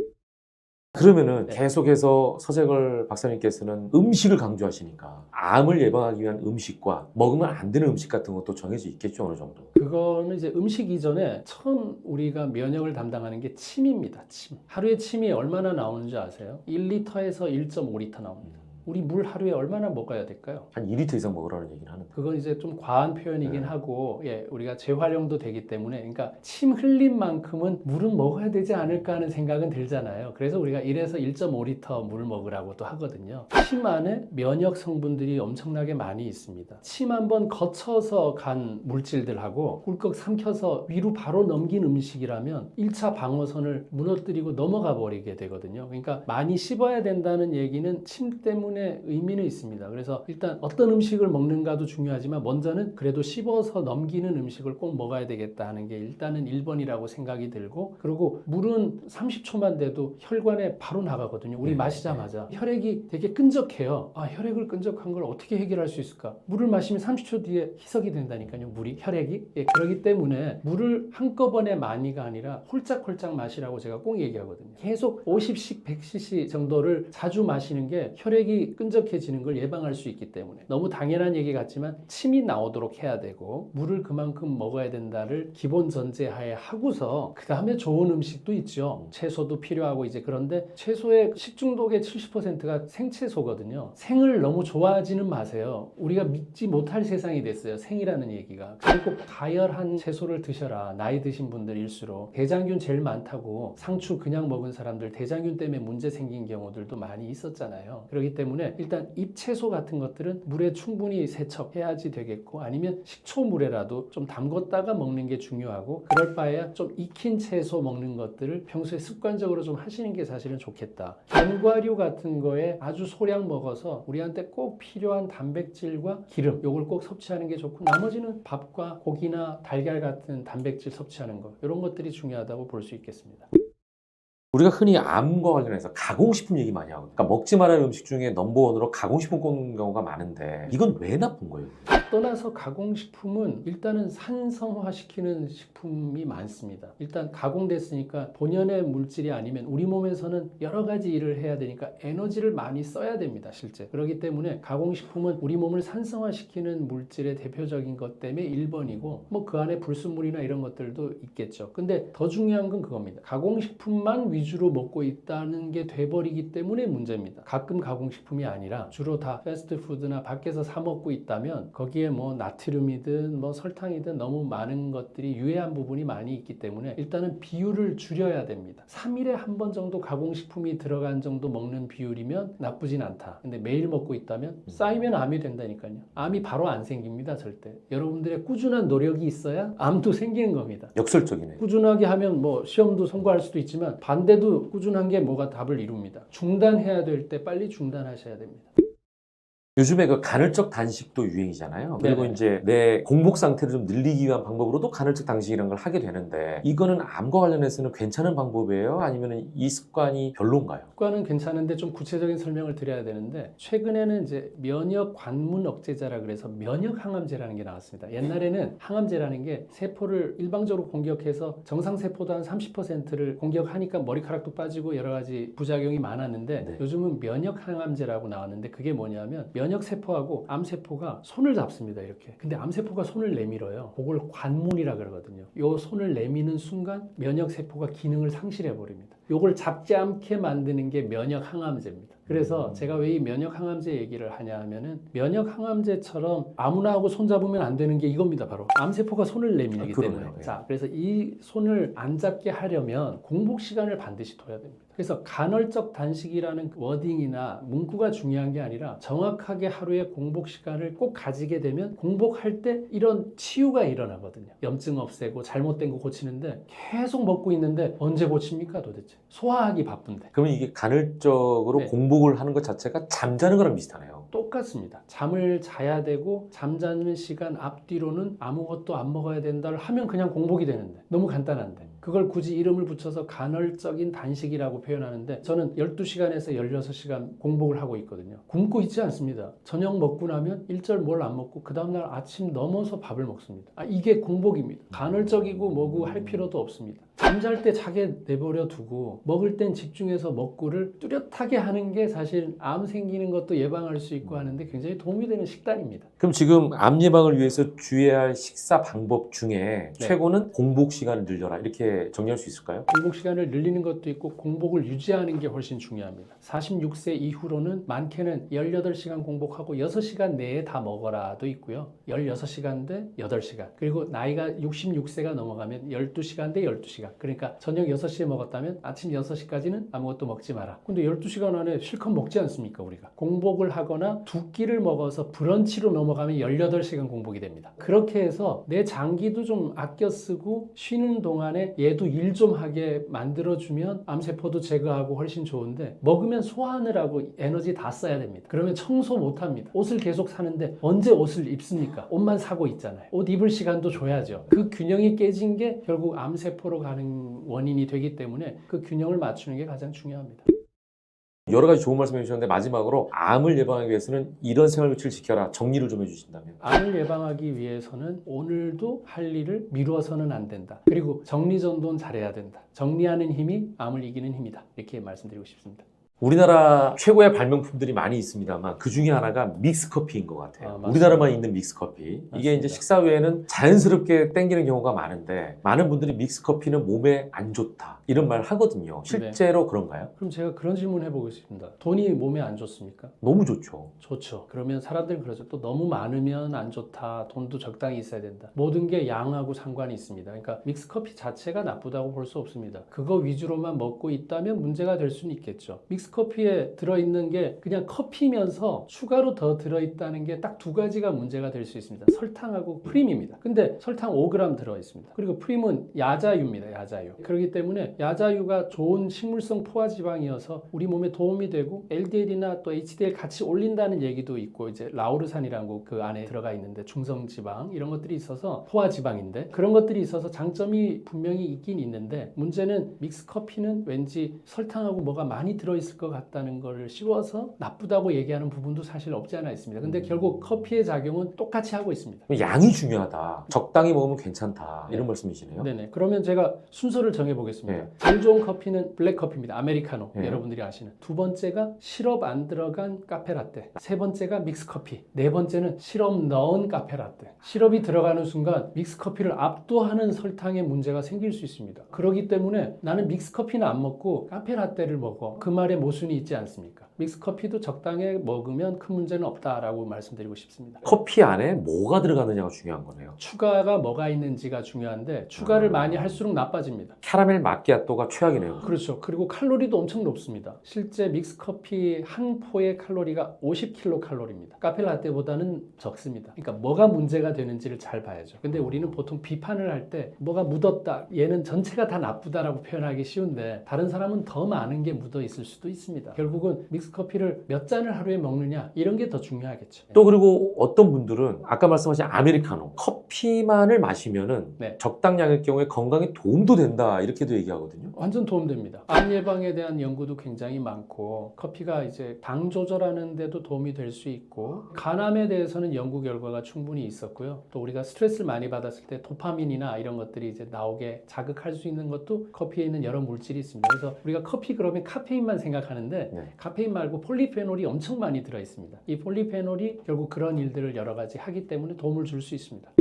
그러면은 네. 계속해서 서재걸 박사님께서는 음식을 강조하시니까 암을 예방하기 위한 음식과 먹으면 안 되는 음식 같은 것도 정해져 있겠죠, 어느 정도. 그거는 이제 음식 이전에 처음 우리가 면역을 담당하는 게 침입니다. 침. 하루에 침이 얼마나 나오는지 아세요? 1리터에서 1.5리터 나옵니다. 우리 물 하루에 얼마나 먹어야 될까요? 한 2리터 이상 먹으라는 얘기는 하는데. 그건 이제 좀 과한 표현이긴 하고, 예, 우리가 재활용도 되기 때문에, 그러니까 침 흘린 만큼은 물은 먹어야 되지 않을까 하는 생각은 들잖아요. 그래서 우리가 1에서 1.5리터 물을 먹으라고도 하거든요. 침 안에 면역 성분들이 엄청나게 많이 있습니다. 침 한번 거쳐서 간 물질들하고 꿀꺽 삼켜서 위로 바로 넘긴 음식이라면 1차 방어선을 무너뜨리고 넘어가 버리게 되거든요. 그러니까 많이 씹어야 된다는 얘기는 침 때문에 의미는 있습니다. 그래서 일단 어떤 음식을 먹는가도 중요하지만 먼저는 그래도 씹어서 넘기는 음식을 꼭 먹어야 되겠다 하는 게 일단은 1번이라고 생각이 들고, 그리고 물은 30초만 돼도 혈관에 바로 나가거든요. 우리 마시자마자 혈액이 되게 끈적해요. 아, 혈액을 끈적한 걸 어떻게 해결할 수 있을까? 물을 마시면 30초 뒤에 희석이 된다니까요. 물이, 혈액이. 예, 그렇기 때문에 물을 한꺼번에 많이가 아니라 홀짝홀짝 마시라고 제가 꼭 얘기하거든요. 계속 50씩 100cc 정도를 자주 마시는 게 혈액이 끈적해지는 걸 예방할 수 있기 때문에 너무 당연한 얘기 같지만 침이 나오도록 해야 되고 물을 그만큼 먹어야 된다를 기본 전제하에 하고서 그 다음에 좋은 음식도 있죠. 채소도 필요하고 이제 그런데 채소의 식중독의 70%가 생채소거든요. 생을 너무 좋아하지는 마세요. 우리가 믿지 못할 세상이 됐어요. 생이라는 얘기가. 그리고 꼭 가열한 채소를 드셔라. 나이 드신 분들일수록 대장균 제일 많다고 상추 그냥 먹은 사람들 대장균 때문에 문제 생긴 경우들도 많이 있었잖아요. 그렇기 때문에 때문에 일단 잎채소 같은 것들은 물에 충분히 세척해야지 되겠고, 아니면 식초물에라도 좀 담궜다가 먹는 게 중요하고, 그럴 바에야 좀 익힌 채소 먹는 것들을 평소에 습관적으로 좀 하시는 게 사실은 좋겠다. 견과류 같은 거에 아주 소량 먹어서 우리한테 꼭 필요한 단백질과 기름, 요걸 꼭 섭취하는 게 좋고, 나머지는 밥과 고기나 달걀 같은 단백질 섭취하는 거, 이런 것들이 중요하다고 볼 수 있겠습니다. 우리가 흔히 암과 관련해서 가공식품 얘기 많이 하거든요. 그러니까 먹지 말아야 할 음식 중에 넘버원으로 가공식품 꼽는 경우가 많은데 이건 왜 나쁜 거예요? 떠나서 가공식품은 일단은 산성화시키는 식품이 많습니다. 일단 가공됐으니까 본연의 물질이 아니면 우리 몸에서는 여러 가지 일을 해야 되니까 에너지를 많이 써야 됩니다, 실제. 그렇기 때문에 가공식품은 우리 몸을 산성화시키는 물질의 대표적인 것 때문에 1번이고, 뭐 그 안에 불순물이나 이런 것들도 있겠죠. 근데 더 중요한 건 그겁니다. 가공식품만 위주로 먹고 있다는 게 돼버리기 때문에 문제입니다. 가끔 가공식품이 아니라 주로 다 패스트푸드나 밖에서 사 먹고 있다면 거기에 뭐 나트륨이든 뭐 설탕이든 너무 많은 것들이 유해한 부분이 많이 있기 때문에 일단은 비율을 줄여야 됩니다. 3일에 한 번 정도 가공식품이 들어간 정도 먹는 비율이면 나쁘진 않다. 근데 매일 먹고 있다면 쌓이면 암이 된다니까요. 암이 바로 안 생깁니다, 절대. 여러분들의 꾸준한 노력이 있어야 암도 생기는 겁니다. 역설적이네요. 꾸준하게 하면 뭐 시험도 통과할 수도 있지만 반대도 꾸준한 게 뭐가 답을 이룹니다. 중단해야 될 때 빨리 중단하셔야 됩니다. 요즘에 그 간헐적 단식도 유행이잖아요. 그리고 네네. 이제 내 공복 상태를 좀 늘리기 위한 방법으로도 간헐적 단식이라는 걸 하게 되는데 이거는 암과 관련해서는 괜찮은 방법이에요? 아니면 이 습관이 별론가요? 효과는 괜찮은데 좀 구체적인 설명을 드려야 되는데, 최근에는 이제 면역 관문 억제제라 그래서 면역 항암제라는 게 나왔습니다. 옛날에는 항암제라는 게 세포를 일방적으로 공격해서 정상 세포도 한 30%를 공격하니까 머리카락도 빠지고 여러 가지 부작용이 많았는데, 네. 요즘은 면역 항암제라고 나왔는데, 그게 뭐냐면 면역 세포하고 암 세포가 손을 잡습니다, 이렇게. 근데 암 세포가 손을 내밀어요. 그걸 관문이라 그러거든요. 요 손을 내미는 순간 면역 세포가 기능을 상실해 버립니다. 요걸 잡지 않게 만드는 게 면역 항암제입니다. 그래서 제가 왜 이 면역 항암제 얘기를 하냐 하면은, 면역 항암제처럼 아무나 하고 손 잡으면 안 되는 게 이겁니다. 바로 암세포가 손을 내밀기 때문에. 그러네요. 예. 자, 그래서 이 손을 안 잡게 하려면 공복 시간을 반드시 둬야 됩니다. 그래서 간헐적 단식이라는 워딩이나 문구가 중요한 게 아니라, 정확하게 하루에 공복 시간을 꼭 가지게 되면 공복할 때 이런 치유가 일어나거든요. 염증 없애고 잘못된 거 고치는데, 계속 먹고 있는데 언제 고칩니까 도대체? 소화하기 바쁜데. 그러면 이게 간헐적으로 네. 공복을 하는 것 자체가 잠자는 거랑 비슷하네요. 똑같습니다. 잠을 자야 되고 잠자는 시간 앞뒤로는 아무것도 안 먹어야 된다를 하면 그냥 공복이 되는데, 너무 간단한데 그걸 굳이 이름을 붙여서 간헐적인 단식이라고 표현하는데, 저는 12시간에서 16시간 공복을 하고 있거든요. 굶고 있지 않습니다. 저녁 먹고 나면 일절 뭘 안 먹고 그 다음날 아침 넘어서 밥을 먹습니다. 이게 공복입니다. 간헐적이고 뭐고 할 필요도 없습니다. 잠잘 때 자게 내버려 두고 먹을 땐 집중해서 먹고를 뚜렷하게 하는 게 사실 암 생기는 것도 예방할 수 있고 하는데 굉장히 도움이 되는 식단입니다. 그럼 지금 암 예방을 위해서 주의해야 할 식사 방법 중에 네. 최고는 공복 시간을 늘려라, 이렇게 정리할 수 있을까요? 공복 시간을 늘리는 것도 있고 공복을 유지하는 게 훨씬 중요합니다. 46세 이후로는 많게는 18시간 공복하고 6시간 내에 다 먹어라도 있고요. 16시간 대 8시간. 그리고 나이가 66세가 넘어가면 12시간 대 12시간. 그러니까 저녁 6시에 먹었다면 아침 6시까지는 아무것도 먹지 마라. 근데 12시간 안에 실컷 먹지 않습니까, 우리가? 공복을 하거나 두 끼를 먹어서 브런치로 넘어가면 18시간 공복이 됩니다. 그렇게 해서 내 장기도 좀 아껴 쓰고 쉬는 동안에 얘도 일 좀 하게 만들어주면 암세포도 제거하고 훨씬 좋은데, 먹으면 소화하느라고 에너지 다 써야 됩니다. 그러면 청소 못합니다. 옷을 계속 사는데 언제 옷을 입습니까? 옷만 사고 있잖아요. 옷 입을 시간도 줘야죠. 그 균형이 깨진 게 결국 암세포로 가는 원인이 되기 때문에 그 균형을 맞추는 게 가장 중요합니다. 여러 가지 좋은 말씀 해주셨는데 마지막으로 암을 예방하기 위해서는 이런 생활 규칙을 지켜라, 정리를 좀 해주신다면. 암을 예방하기 위해서는 오늘도 할 일을 미루어서는 안 된다. 그리고 정리전돈 잘해야 된다. 정리하는 힘이 암을 이기는 힘이다. 이렇게 말씀드리고 싶습니다. 우리나라 최고의 발명품들이 많이 있습니다만 그 중에 하나가 믹스커피인 것 같아요. 맞습니다. 우리나라만 있는 믹스커피. 이게 맞습니다. 이제 식사 후에는 자연스럽게 땡기는 경우가 많은데, 많은 분들이 믹스커피는 몸에 안 좋다, 이런 말 하거든요. 실제로 그런가요? 그럼 제가 그런 질문 해보고 싶습니다. 돈이 몸에 안 좋습니까? 너무 좋죠. 좋죠. 그러면 사람들은 그러죠. 또 너무 많으면 안 좋다. 돈도 적당히 있어야 된다. 모든 게 양하고 상관이 있습니다. 그러니까 믹스커피 자체가 나쁘다고 볼 수 없습니다. 그거 위주로만 먹고 있다면 문제가 될 수는 있겠죠. 믹스커피 믹스커피에 들어있는 게 그냥 커피면서 추가로 더 들어있다는 게 딱 두 가지가 문제가 될 수 있습니다. 설탕하고 프림입니다. 근데 설탕 5g 들어있습니다. 그리고 프림은 야자유입니다. 야자유. 그렇기 때문에 야자유가 좋은 식물성 포화지방이어서 우리 몸에 도움이 되고 LDL이나 또 HDL 같이 올린다는 얘기도 있고, 이제 라우르산이라고 그 안에 들어가 있는데 중성지방 이런 것들이 있어서 포화지방인데, 그런 것들이 있어서 장점이 분명히 있긴 있는데, 문제는 믹스커피는 왠지 설탕하고 뭐가 많이 들어있을 것 같다는 걸 씌워서 나쁘다고 얘기하는 부분도 사실 없지 않아 있습니다. 근데 결국 커피의 작용은 똑같이 하고 있습니다. 양이 중요하다. 적당히 먹으면 괜찮다. 이런 말씀이시네요. 네네. 그러면 제가 순서를 정해보겠습니다. 네. 제일 좋은 커피는 블랙커피입니다. 아메리카노. 네. 여러분들이 아시는. 두 번째가 시럽 안 들어간 카페라떼. 세 번째가 믹스커피. 네 번째는 시럽 넣은 카페라떼. 시럽이 들어가는 순간 믹스커피를 압도하는 설탕의 문제가 생길 수 있습니다. 그렇기 때문에 나는 믹스커피는 안 먹고 카페라떼를 먹어. 그 말에 모순이 있지 않습니까? 믹스커피도 적당히 먹으면 큰 문제는 없다라고 말씀드리고 싶습니다. 커피 안에 뭐가 들어가느냐가 중요한 거네요. 추가가 뭐가 있는지가 중요한데, 추가를 많이 할수록 나빠집니다. 캐러멜 마키아토가 최악이네요. 그렇죠. 그리고 칼로리도 엄청 높습니다. 실제 믹스커피 한 포의 칼로리가 50kcal입니다. 카페라떼보다는 적습니다. 그러니까 뭐가 문제가 되는지를 잘 봐야죠. 근데 우리는 보통 비판을 할 때 뭐가 묻었다, 얘는 전체가 다 나쁘다라고 표현하기 쉬운데, 다른 사람은 더 많은 게 묻어 있을 수도 있습니다. 결국은 믹스커피를 몇 잔을 하루에 먹느냐, 이런 게 더 중요하겠죠. 또 그리고 어떤 분들은 아까 말씀하신 아메리카노, 커피만을 마시면은 네. 적당량일 경우에 건강에 도움도 된다, 이렇게도 얘기하거든요. 완전 도움됩니다. 암 예방에 대한 연구도 굉장히 많고, 커피가 이제 당 조절하는 데도 도움이 될 수 있고, 간암에 대해서는 연구 결과가 충분히 있었고요. 또 우리가 스트레스를 많이 받았을 때 도파민이나 이런 것들이 이제 나오게 자극할 수 있는 것도 커피에 있는 여러 물질이 있습니다. 그래서 우리가 커피 그러면 카페인만 생각하는데, 네. 카페인 말고 폴리페놀이 엄청 많이 들어 있습니다. 이 폴리페놀이 결국 그런 일들을 여러 가지 하기 때문에 도움을 줄 수 있습니다.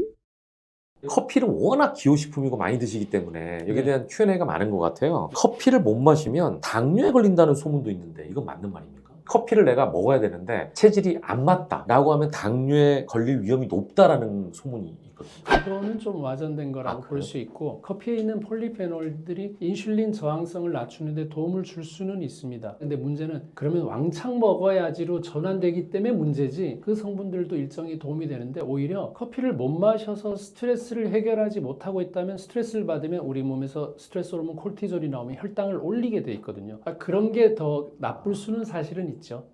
커피를 워낙 기호식품이고 많이 드시기 때문에 여기에 네. 대한 Q&A가 많은 것 같아요. 커피를 못 마시면 당뇨에 걸린다는 소문도 있는데 이건 맞는 말입니까? 커피를 내가 먹어야 되는데 체질이 안 맞다라고 하면 당뇨에 걸릴 위험이 높다라는 소문이 있거든요. 그거는 좀 와전된 거라고 그래요? 볼 수 있고, 커피에 있는 폴리페놀들이 인슐린 저항성을 낮추는 데 도움을 줄 수는 있습니다. 근데 문제는 그러면 왕창 먹어야지로 전환되기 때문에 문제지, 그 성분들도 일정히 도움이 되는데, 오히려 커피를 못 마셔서 스트레스를 해결하지 못하고 있다면, 스트레스를 받으면 우리 몸에서 스트레스 호르몬 콜티졸이 나오면 혈당을 올리게 돼 있거든요. 그런 게 더 나쁠 수는 사실은 있죠.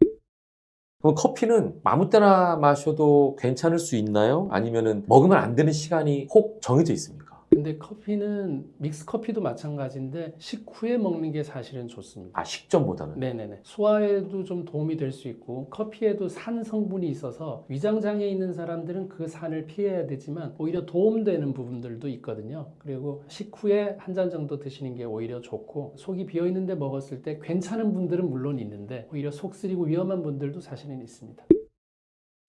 그럼 커피는 아무 때나 마셔도 괜찮을 수 있나요? 아니면은 먹으면 안 되는 시간이 혹 정해져 있습니까? 근데 커피는 믹스커피도 마찬가지인데 식후에 먹는 게 사실은 좋습니다. 아, 식전보다는. 네네네. 소화에도 좀 도움이 될 수 있고, 커피에도 산 성분이 있어서 위장장애 있는 사람들은 그 산을 피해야 되지만 오히려 도움되는 부분들도 있거든요. 그리고 식후에 한 잔 정도 드시는 게 오히려 좋고, 속이 비어있는데 먹었을 때 괜찮은 분들은 물론 있는데 오히려 속 쓰리고 위험한 분들도 사실은 있습니다.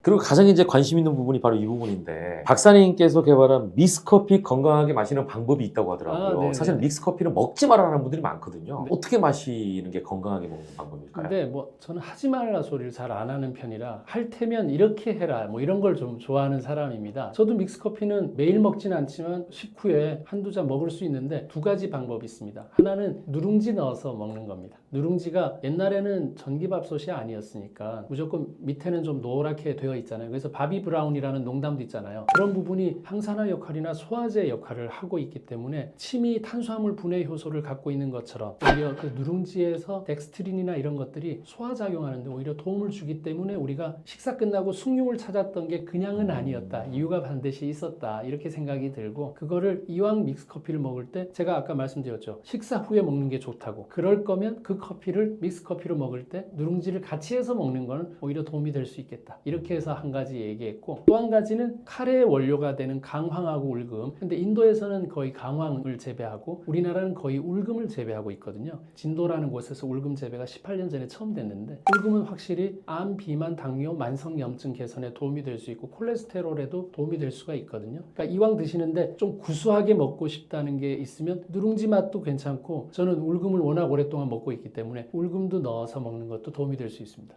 그리고 가장 이제 관심 있는 부분이 바로 이 부분인데, 박사님께서 개발한 믹스커피 건강하게 마시는 방법이 있다고 하더라고요. 네네. 사실 믹스커피를 먹지 말라는 분들이 많거든요. 네. 어떻게 마시는 게 건강하게 먹는 방법일까요? 근데 뭐 저는 하지 말라 소리를 잘 안 하는 편이라, 할 테면 이렇게 해라 뭐 이런 걸 좀 좋아하는 사람입니다. 저도 믹스커피는 매일 먹진 않지만 식후에 한두 잔 먹을 수 있는데, 두 가지 방법이 있습니다. 하나는 누룽지 넣어서 먹는 겁니다. 누룽지가 옛날에는 전기밥솥이 아니었으니까 무조건 밑에는 좀 노랗게 되어 있잖아요. 그래서 바비 브라운이라는 농담도 있잖아요. 그런 부분이 항산화 역할이나 소화제 역할을 하고 있기 때문에 침이 탄수화물 분해 효소를 갖고 있는 것처럼, 오히려 그 누룽지에서 덱스트린이나 이런 것들이 소화작용하는데 오히려 도움을 주기 때문에 우리가 식사 끝나고 숭늉을 찾았던 게 그냥은 아니었다, 이유가 반드시 있었다, 이렇게 생각이 들고, 그거를 이왕 믹스커피를 먹을 때 제가 아까 말씀드렸죠. 식사 후에 먹는 게 좋다고. 그럴 거면 그 커피를 믹스커피로 먹을 때 누룽지를 같이 해서 먹는 건 오히려 도움이 될 수 있겠다, 이렇게 해서 한 가지 얘기했고, 또 한 가지는 카레의 원료가 되는 강황하고 울금. 근데 인도에서는 거의 강황을 재배하고 우리나라는 거의 울금을 재배하고 있거든요. 진도라는 곳에서 울금 재배가 18년 전에 처음 됐는데, 울금은 확실히 암, 비만, 당뇨, 만성염증 개선에 도움이 될 수 있고 콜레스테롤에도 도움이 될 수가 있거든요. 그러니까 이왕 드시는데 좀 구수하게 먹고 싶다는 게 있으면 누룽지 맛도 괜찮고, 저는 울금을 워낙 오랫동안 먹고 있기 때문에 울금도 넣어서 먹는 것도 도움이 될 수 있습니다.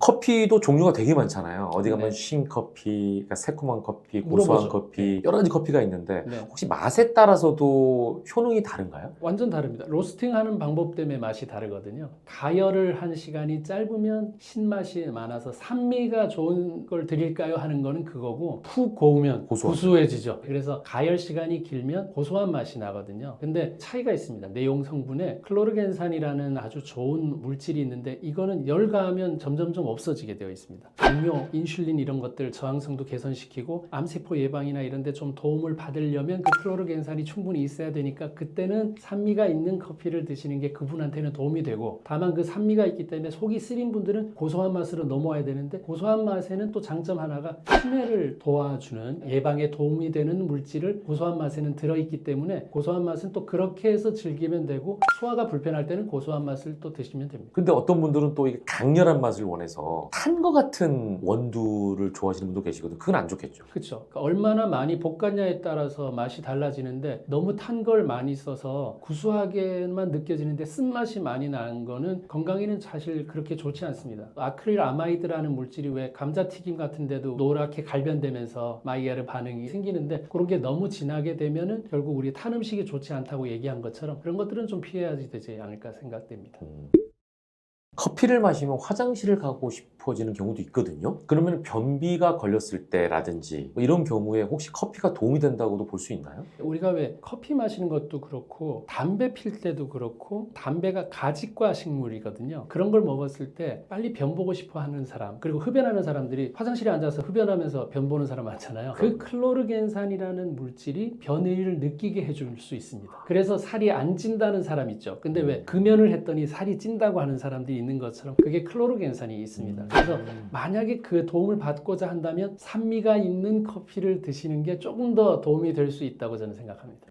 커피도 종류가 되게 많잖아요. 어디 가면 네. 쉰 커피, 그러니까 새콤한 커피, 고소한 물어보죠. 커피, 여러 가지 커피가 있는데 네. 혹시 맛에 따라서도 효능이 다른가요? 완전 다릅니다. 로스팅하는 방법 때문에 맛이 다르거든요. 가열을 한 시간이 짧으면 신맛이 많아서 산미가 좋은 걸 드릴까요 하는 거는 그거고, 푹 고우면 고소하죠. 구수해지죠. 그래서 가열 시간이 길면 고소한 맛이 나거든요. 근데 차이가 있습니다. 내용 성분에 클로르겐산이라는 아주 좋은 물질이 있는데 이거는 열 가하면 점점점 없어지게 되어 있습니다. 당뇨, 인슐린 이런 것들 저항성도 개선시키고 암세포 예방이나 이런 데 좀 도움을 받으려면 그 클로르겐산이 충분히 있어야 되니까 그때는 산미가 있는 커피를 드시는 게 그분한테는 도움이 되고, 다만 그 산미가 있기 때문에 속이 쓰린 분들은 고소한 맛으로 넘어와야 되는데, 고소한 맛에는 또 장점 하나가 치매를 도와주는 예방에 도움이 되는 물질을 고소한 맛에는 들어있기 때문에 고소한 맛은 또 그렇게 해서 즐기면 되고, 소화가 불편할 때는 고소한 맛을 또 드시면 됩니다. 근데 어떤 분들은 또 이게 강렬한 맛을 원해서 탄 거 같은 원두를 좋아하시는 분도 계시거든요. 그건 안 좋겠죠. 그렇죠. 그러니까 얼마나 많이 볶았냐에 따라서 맛이 달라지는데, 너무 탄 걸 많이 써서 구수하게만 느껴지는데 쓴맛이 많이 나는 거는 건강에는 사실 그렇게 좋지 않습니다. 아크릴 아마이드라는 물질이 왜 감자튀김 같은 데도 노랗게 갈변되면서 마이야르 반응이 생기는데, 그런 게 너무 진하게 되면은 결국 우리 탄 음식이 좋지 않다고 얘기한 것처럼 그런 것들은 좀 피해야지 되지 않을까 생각됩니다. 커피를 마시면 화장실을 가고 싶어지는 경우도 있거든요. 그러면 변비가 걸렸을 때라든지 뭐 이런 경우에 혹시 커피가 도움이 된다고도 볼 수 있나요? 우리가 왜 커피 마시는 것도 그렇고 담배 필 때도 그렇고, 담배가 가직과 식물이거든요. 그런 걸 먹었을 때 빨리 변 보고 싶어 하는 사람, 그리고 흡연하는 사람들이 화장실에 앉아서 흡연하면서 변 보는 사람 많잖아요. 그 클로르겐산이라는 물질이 변의를 느끼게 해줄 수 있습니다. 그래서 살이 안 찐다는 사람 있죠. 근데 왜 금연을 했더니 살이 찐다고 하는 사람들이 있는 것처럼 그게 클로르겐산이 있습니다. 그래서 만약에 그 도움을 받고자 한다면 산미가 있는 커피를 드시는 게 조금 더 도움이 될 수 있다고 저는 생각합니다.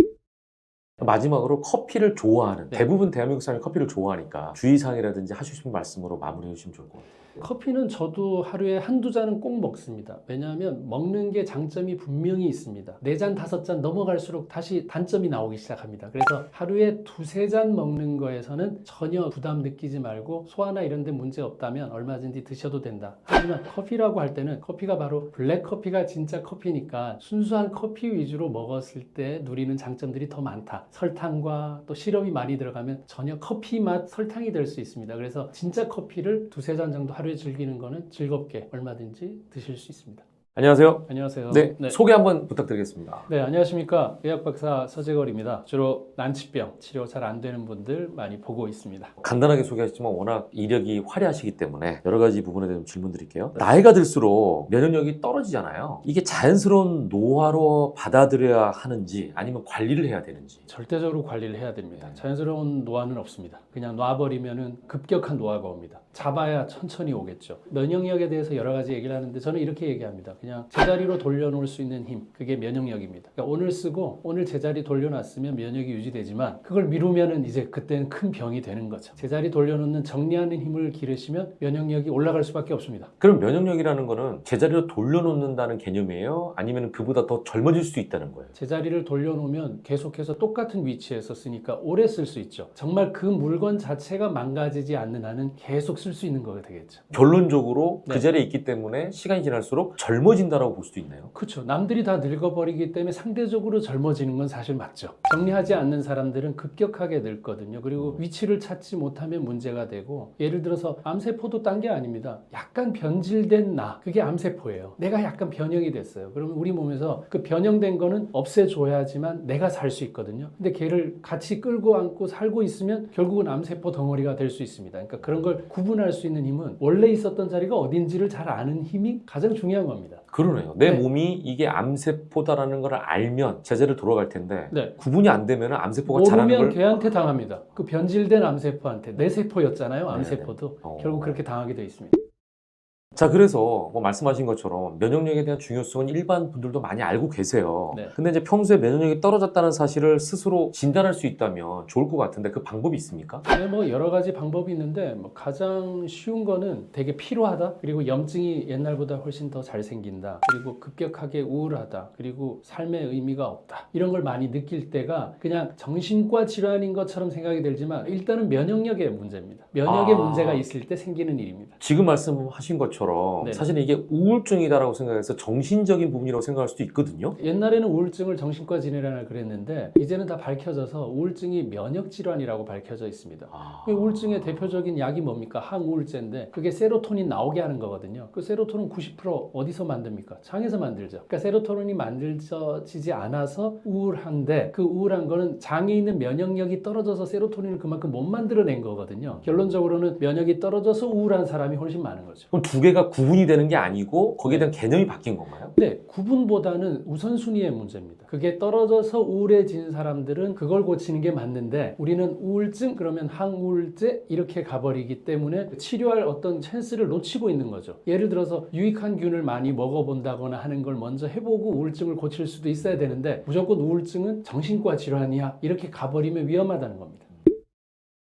마지막으로 커피를 좋아하는, 네. 대부분 대한민국 사람이 커피를 좋아하니까 주의사항이라든지 하시고 싶은 말씀으로 마무리해 주시면 좋을 것 같아요. 커피는 저도 하루에 한두 잔은 꼭 먹습니다. 왜냐하면 먹는 게 장점이 분명히 있습니다. 4잔, 5잔 넘어갈수록 다시 단점이 나오기 시작합니다. 그래서 하루에 2-3잔 먹는 거에서는 전혀 부담 느끼지 말고, 소화나 이런 데 문제 없다면 얼마든지 드셔도 된다. 하지만 커피라고 할 때는 커피가 바로 블랙커피가 진짜 커피니까 순수한 커피 위주로 먹었을 때 누리는 장점들이 더 많다. 설탕과 또 시럽이 많이 들어가면 전혀 커피 맛 설탕이 될 수 있습니다. 그래서 진짜 커피를 2-3잔 정도 하루에 즐기는 거는 즐겁게 얼마든지 드실 수 있습니다. 안녕하세요. 안녕하세요. 네, 소개 한번 부탁드리겠습니다. 네, 안녕하십니까. 의학박사 서재걸입니다. 주로 난치병 치료 잘 안 되는 분들 많이 보고 있습니다. 간단하게 소개하셨지만 워낙 이력이 화려하시기 때문에 여러 가지 부분에 대해서 질문 드릴게요. 나이가 들수록 면역력이 떨어지잖아요. 이게 자연스러운 노화로 받아들여야 하는지 아니면 관리를 해야 되는지. 절대적으로 관리를 해야 됩니다. 네. 자연스러운 노화는 없습니다. 그냥 놔버리면은 급격한 노화가 옵니다. 잡아야 천천히 오겠죠. 면역력에 대해서 여러 가지 얘기를 하는데 저는 이렇게 얘기합니다. 그냥 제자리로 돌려놓을 수 있는 힘, 그게 면역력입니다. 그러니까 오늘 쓰고 오늘 제자리 돌려놨으면 면역이 유지되지만, 그걸 미루면은 이제 그때는 큰 병이 되는 거죠. 제자리 돌려놓는 정리하는 힘을 기르시면 면역력이 올라갈 수밖에 없습니다. 그럼 면역력이라는 거는 제자리로 돌려놓는다는 개념이에요? 아니면 그보다 더 젊어질 수 있다는 거예요? 제자리를 돌려놓으면 계속해서 똑같은 위치에서 쓰니까 오래 쓸 수 있죠. 정말 그 물건 자체가 망가지지 않는 한은 계속 쓸 수 있는 거가 되겠죠. 결론적으로 네. 그 자리에 있기 때문에 시간이 지날수록 젊어진다라고 볼 수도 있나요? 그렇죠. 남들이 다 늙어버리기 때문에 상대적으로 젊어지는 건 사실 맞죠. 정리하지 않는 사람들은 급격하게 늙거든요. 그리고 위치를 찾지 못하면 문제가 되고, 예를 들어서 암세포도 딴 게 아닙니다. 약간 변질된 나, 그게 암세포예요. 내가 약간 변형이 됐어요. 그러면 우리 몸에서 그 변형된 거는 없애줘야지만 내가 살 수 있거든요. 근데 걔를 같이 끌고 안고 살고 있으면 결국은 암세포 덩어리가 될 수 있습니다. 그러니까 그런 걸 구분할 수 있는 힘은 원래 있었던 자리가 어딘지를 잘 아는 힘이 가장 중요한 겁니다. 그러네요. 내 네. 몸이 이게 암세포다라는 걸 알면 제자리로 돌아갈 텐데 네. 구분이 안 되면 암세포가 자라는 모르면 걸 걔한테 당합니다. 그 변질된 암세포한테. 내 세포였잖아요. 암세포도. 네네. 결국 그렇게 당하게 돼 있습니다. 자, 그래서 뭐 말씀하신 것처럼 면역력에 대한 중요성은 일반 분들도 많이 알고 계세요. 네. 근데 이제 평소에 면역력이 떨어졌다는 사실을 스스로 진단할 수 있다면 좋을 것 같은데 그 방법이 있습니까? 네, 뭐 여러 가지 방법이 있는데 뭐 가장 쉬운 거는 되게 피로하다. 그리고 염증이 옛날보다 훨씬 더 잘 생긴다. 그리고 급격하게 우울하다. 그리고 삶의 의미가 없다. 이런 걸 많이 느낄 때가 그냥 정신과 질환인 것처럼 생각이 들지만 일단은 면역력의 문제입니다. 면역의 문제가 있을 때 생기는 일입니다. 지금 말씀하신 것처럼 네네. 사실은 이게 우울증이다라고 생각해서 정신적인 부분이라고 생각할 수도 있거든요. 옛날에는 우울증을 정신과 질환이라 그랬는데 이제는 다 밝혀져서 우울증이 면역 질환이라고 밝혀져 있습니다. 우울증의 대표적인 약이 뭡니까? 항우울제인데 그게 세로토닌 나오게 하는 거거든요. 그 세로토닌 90% 어디서 만듭니까? 장에서 만들죠. 그러니까 세로토닌이 만들어지지 않아서 우울한데 그 우울한 거는 장에 있는 면역력이 떨어져서 세로토닌을 그만큼 못 만들어낸 거거든요. 결론적으로는 면역이 떨어져서 우울한 사람이 훨씬 많은 거죠. 그럼 두 개가 구분이 되는 게 아니고 거기에 대한 개념이 바뀐 건가요? 네, 구분보다는 우선순위의 문제입니다. 그게 떨어져서 우울해진 사람들은 그걸 고치는 게 맞는데 우리는 우울증 그러면 항우울제 이렇게 가버리기 때문에 치료할 어떤 찬스를 놓치고 있는 거죠. 예를 들어서 유익한 균을 많이 먹어본다거나 하는 걸 먼저 해보고 우울증을 고칠 수도 있어야 되는데 무조건 우울증은 정신과 질환이야 이렇게 가버리면 위험하다는 겁니다.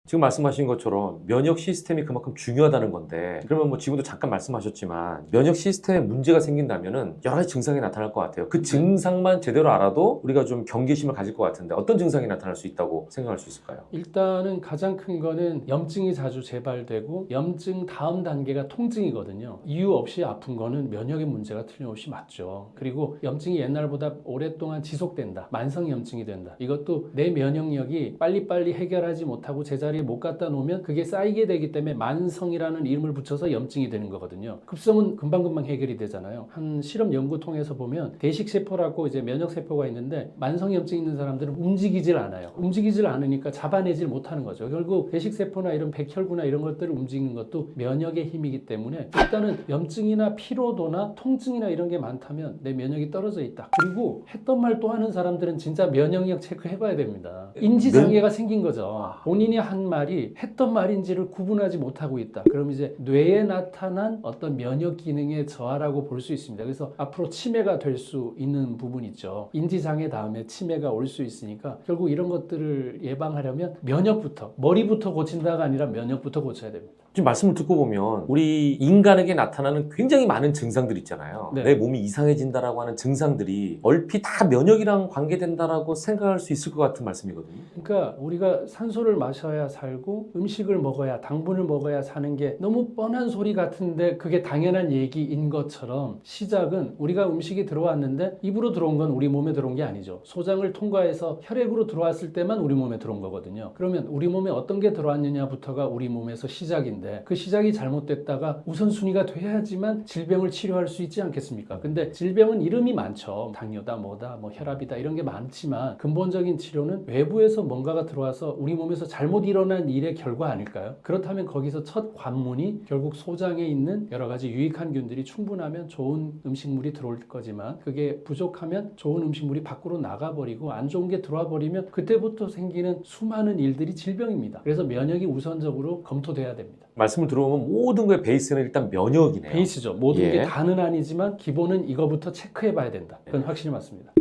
지금 말씀하신 것처럼 면역 시스템이 그만큼 중요하다는 건데 그러면 뭐 지금도 잠깐 말씀하셨지만 면역 시스템에 문제가 생긴다면은 여러 가지 증상이 나타날 것 같아요. 그 증상만 제대로 알아도 우리가 좀 경계심을 가질 것 같은데 어떤 증상이 나타날 수 있다고 생각할 수 있을까요? 일단은 가장 큰 거는 염증이 자주 재발되고 염증 다음 단계가 통증이거든요. 이유 없이 아픈 거는 면역의 문제가 틀림없이 맞죠. 그리고 염증이 옛날보다 오랫동안 지속된다. 만성 염증이 된다. 이것도 내 면역력이 빨리빨리 해결하지 못하고 제자리에 못 갖다 놓으면 그게 쌓이게 되기 때문에 만성이라는 이름을 붙여서 염증이 되는 거거든요. 급성은 금방금방 해결이 되잖아요. 한 실험 연구 통해서 보면 대식세포라고 이제 면역세포가 있는데 만성 염증 있는 사람들은 움직이질 않아요. 움직이질 않으니까 잡아내질 못하는 거죠. 결국 대식세포나 이런 백혈구나 이런 것들을 움직이는 것도 면역의 힘이기 때문에 일단은 염증이나 피로도나 통증이나 이런 게 많다면 내 면역이 떨어져 있다. 그리고 했던 말 또 하는 사람들은 진짜 면역력 체크해봐야 됩니다. 인지장애가 생긴 거죠. 본인이 한 말이 했던 말인지를 구분하지 못하고 있다. 그럼 이제 뇌에 나타난 어떤 면역 기능의 저하라고 볼 수 있습니다. 그래서 앞으로 치매가 될 수 있는 부분이 있죠. 인지장애 다음에 치매가 올 수 있으니까 결국 이런 것들을 예방하려면 면역부터 머리부터 고친다가 아니라 면역부터 고쳐야 됩니다. 지금 말씀을 듣고 보면 우리 인간에게 나타나는 굉장히 많은 증상들 있잖아요. 네. 내 몸이 이상해진다라고 하는 증상들이 얼핏 다 면역이랑 관계된다라고 생각할 수 있을 것 같은 말씀이거든요. 그러니까 우리가 산소를 마셔야 살고 음식을 먹어야 당분을 먹어야 사는 게 너무 뻔한 소리 같은데 그게 당연한 얘기인 것처럼 시작은 우리가 음식이 들어왔는데 입으로 들어온 건 우리 몸에 들어온 게 아니죠. 소장을 통과해서 혈액으로 들어왔을 때만 우리 몸에 들어온 거거든요. 그러면 우리 몸에 어떤 게 들어왔느냐부터가 우리 몸에서 시작인데 그 시작이 잘못됐다가 우선순위가 돼야지만 질병을 치료할 수 있지 않겠습니까? 근데 질병은 이름이 많죠. 당뇨다 뭐다 뭐 혈압이다 이런 게 많지만 근본적인 치료는 외부에서 뭔가가 들어와서 우리 몸에서 잘못 일어난 일의 결과 아닐까요? 그렇다면 거기서 첫 관문이 결국 소장에 있는 여러 가지 유익한 균들이 충분하면 좋은 음식물이 들어올 거지만 그게 부족하면 좋은 음식물이 밖으로 나가버리고 안 좋은 게 들어와 버리면 그때부터 생기는 수많은 일들이 질병입니다. 그래서 면역이 우선적으로 검토돼야 됩니다. 말씀을 들어보면 모든 거의 베이스는 일단 면역이네요. 베이스죠. 모든 예. 게 다는 아니지만 기본은 이거부터 체크해 봐야 된다. 그건 확실히 맞습니다.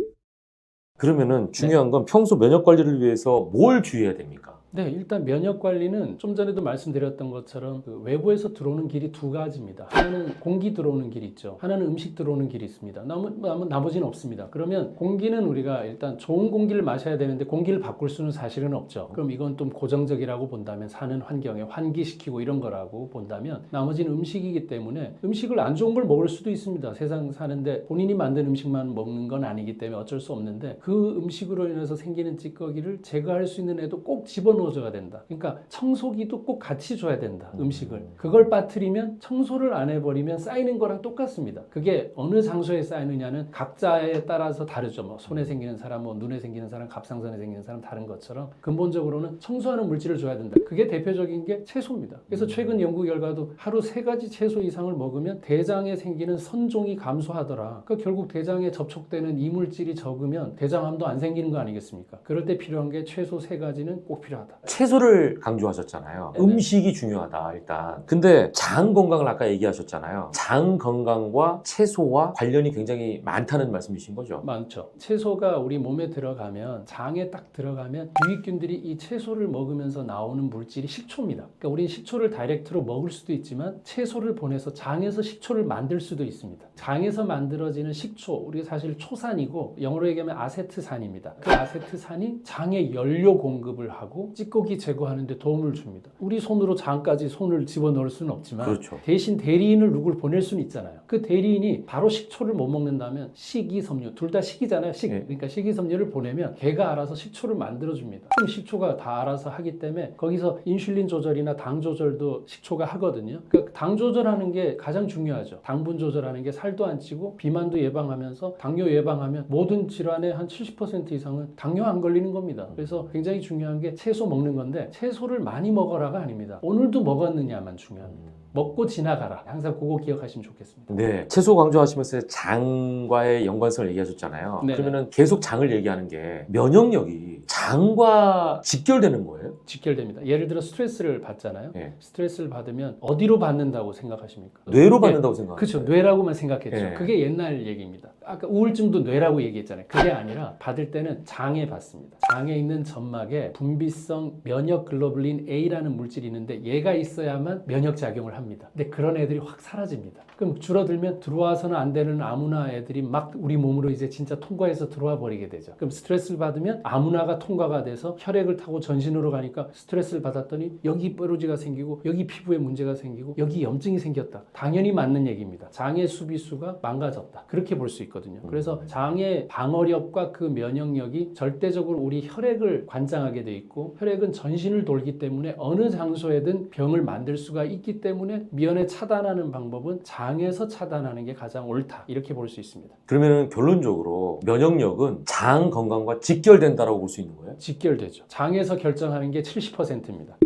그러면은 중요한 건 평소 면역 관리를 위해서 뭘 주의해야 됩니까? 네, 일단 면역 관리는 좀 전에도 말씀드렸던 것처럼 그 외부에서 들어오는 길이 두 가지입니다. 하나는 공기 들어오는 길이 있죠. 하나는 음식 들어오는 길이 있습니다. 나머지는 없습니다. 그러면 공기는 우리가 일단 좋은 공기를 마셔야 되는데 공기를 바꿀 수는 사실은 없죠. 그럼 이건 좀 고정적이라고 본다면 사는 환경에 환기시키고 이런 거라고 본다면 나머지는 음식이기 때문에 음식을 안 좋은 걸 먹을 수도 있습니다. 세상 사는데 본인이 만든 음식만 먹는 건 아니기 때문에 어쩔 수 없는데 그 음식으로 인해서 생기는 찌꺼기를 제거할 수 있는 애도 꼭 집어넣어줘야 된다. 그러니까 청소기도 꼭 같이 줘야 된다. 음식을. 그걸 빠뜨리면 청소를 안 해버리면 쌓이는 거랑 똑같습니다. 그게 어느 장소에 쌓이느냐는 각자에 따라서 다르죠. 뭐 손에 생기는 사람, 뭐 눈에 생기는 사람, 갑상선에 생기는 사람 다른 것처럼 근본적으로는 청소하는 물질을 줘야 된다. 그게 대표적인 게 채소입니다. 그래서 최근 연구 결과도 하루 3가지 채소 이상을 먹으면 대장에 생기는 선종이 감소하더라. 그러니까 결국 대장에 접촉되는 이물질이 적으면 대장암도 안 생기는 거 아니겠습니까? 그럴 때 필요한 게 최소 3가지는 꼭 필요하다. 중요하다. 채소를 강조하셨잖아요. 네네. 음식이 중요하다 일단. 근데 장 건강을 아까 얘기하셨잖아요. 장 건강과 채소와 관련이 굉장히 많다는 말씀이신 거죠? 많죠. 채소가 우리 몸에 들어가면, 장에 딱 들어가면 유익균들이 이 채소를 먹으면서 나오는 물질이 식초입니다. 그러니까 우리는 식초를 다이렉트로 먹을 수도 있지만 채소를 보내서 장에서 식초를 만들 수도 있습니다. 장에서 만들어지는 식초, 우리가 사실 초산이고 영어로 얘기하면 아세트산입니다. 그 아세트산이 장에 연료 공급을 하고 찌꺼기 제거하는 데 도움을 줍니다. 우리 손으로 장까지 손을 집어넣을 수는 없지만 그렇죠. 대신 대리인을 누굴 보낼 수는 있잖아요. 그 대리인이 바로 식초를 못 먹는다면 식이섬유, 둘 다 식이잖아요. 네. 그러니까 식이섬유를 보내면 걔가 알아서 식초를 만들어줍니다. 그럼 식초가 다 알아서 하기 때문에 거기서 인슐린 조절이나 당 조절도 식초가 하거든요. 그러니까 당 조절하는 게 가장 중요하죠. 당분 조절하는 게 살도 안 찌고 비만도 예방하면서 당뇨 예방하면 모든 질환의 한 70% 이상은 당뇨 안 걸리는 겁니다. 그래서 굉장히 중요한 게 채소 먹는 건데 채소를 많이 먹어라가 아닙니다. 오늘도 먹었느냐만 중요합니다. 먹고 지나가라. 항상 그거 기억하시면 좋겠습니다. 네, 채소 강조하시면서 장과의 연관성을 얘기하셨잖아요. 네네. 그러면은 계속 장을 얘기하는 게 면역력이 장과 직결되는 거예요? 직결됩니다. 예를 들어 스트레스를 받잖아요. 네. 스트레스를 받으면 어디로 받는다고 생각하십니까? 뇌로 받는다고 생각해요. 그렇죠. 뇌라고만 생각했죠. 네. 그게 옛날 얘기입니다. 아까 우울증도 뇌라고 얘기했잖아요. 그게 아니라 받을 때는 장에 받습니다. 장에 있는 점막에 분비성 면역 글로불린 A라는 물질이 있는데 얘가 있어야만 면역 작용을 합니다. 근데 그런 애들이 확 사라집니다. 그럼 줄어들면 들어와서는 안 되는 아무나 애들이 막 우리 몸으로 이제 진짜 통과해서 들어와 버리게 되죠. 그럼 스트레스를 받으면 아무나가 통과가 돼서 혈액을 타고 전신으로 가니까 스트레스를 받았더니 여기 뾰루지가 생기고 여기 피부에 문제가 생기고 여기 염증이 생겼다. 당연히 맞는 얘기입니다. 장의 수비수가 망가졌다. 그렇게 볼 수 있거든요. 그래서 장의 방어력과 그 면역력이 절대적으로 우리 혈액을 관장하게 돼 있고 혈액은 전신을 돌기 때문에 어느 장소에든 병을 만들 수가 있기 때문에 면에 차단하는 방법은 장에서 차단하는 게 가장 옳다. 이렇게 볼 수 있습니다. 그러면은 결론적으로 면역력은 장 건강과 직결된다라고 볼 수 있는 거예요? 직결되죠. 장에서 결정하는 게 70%입니다.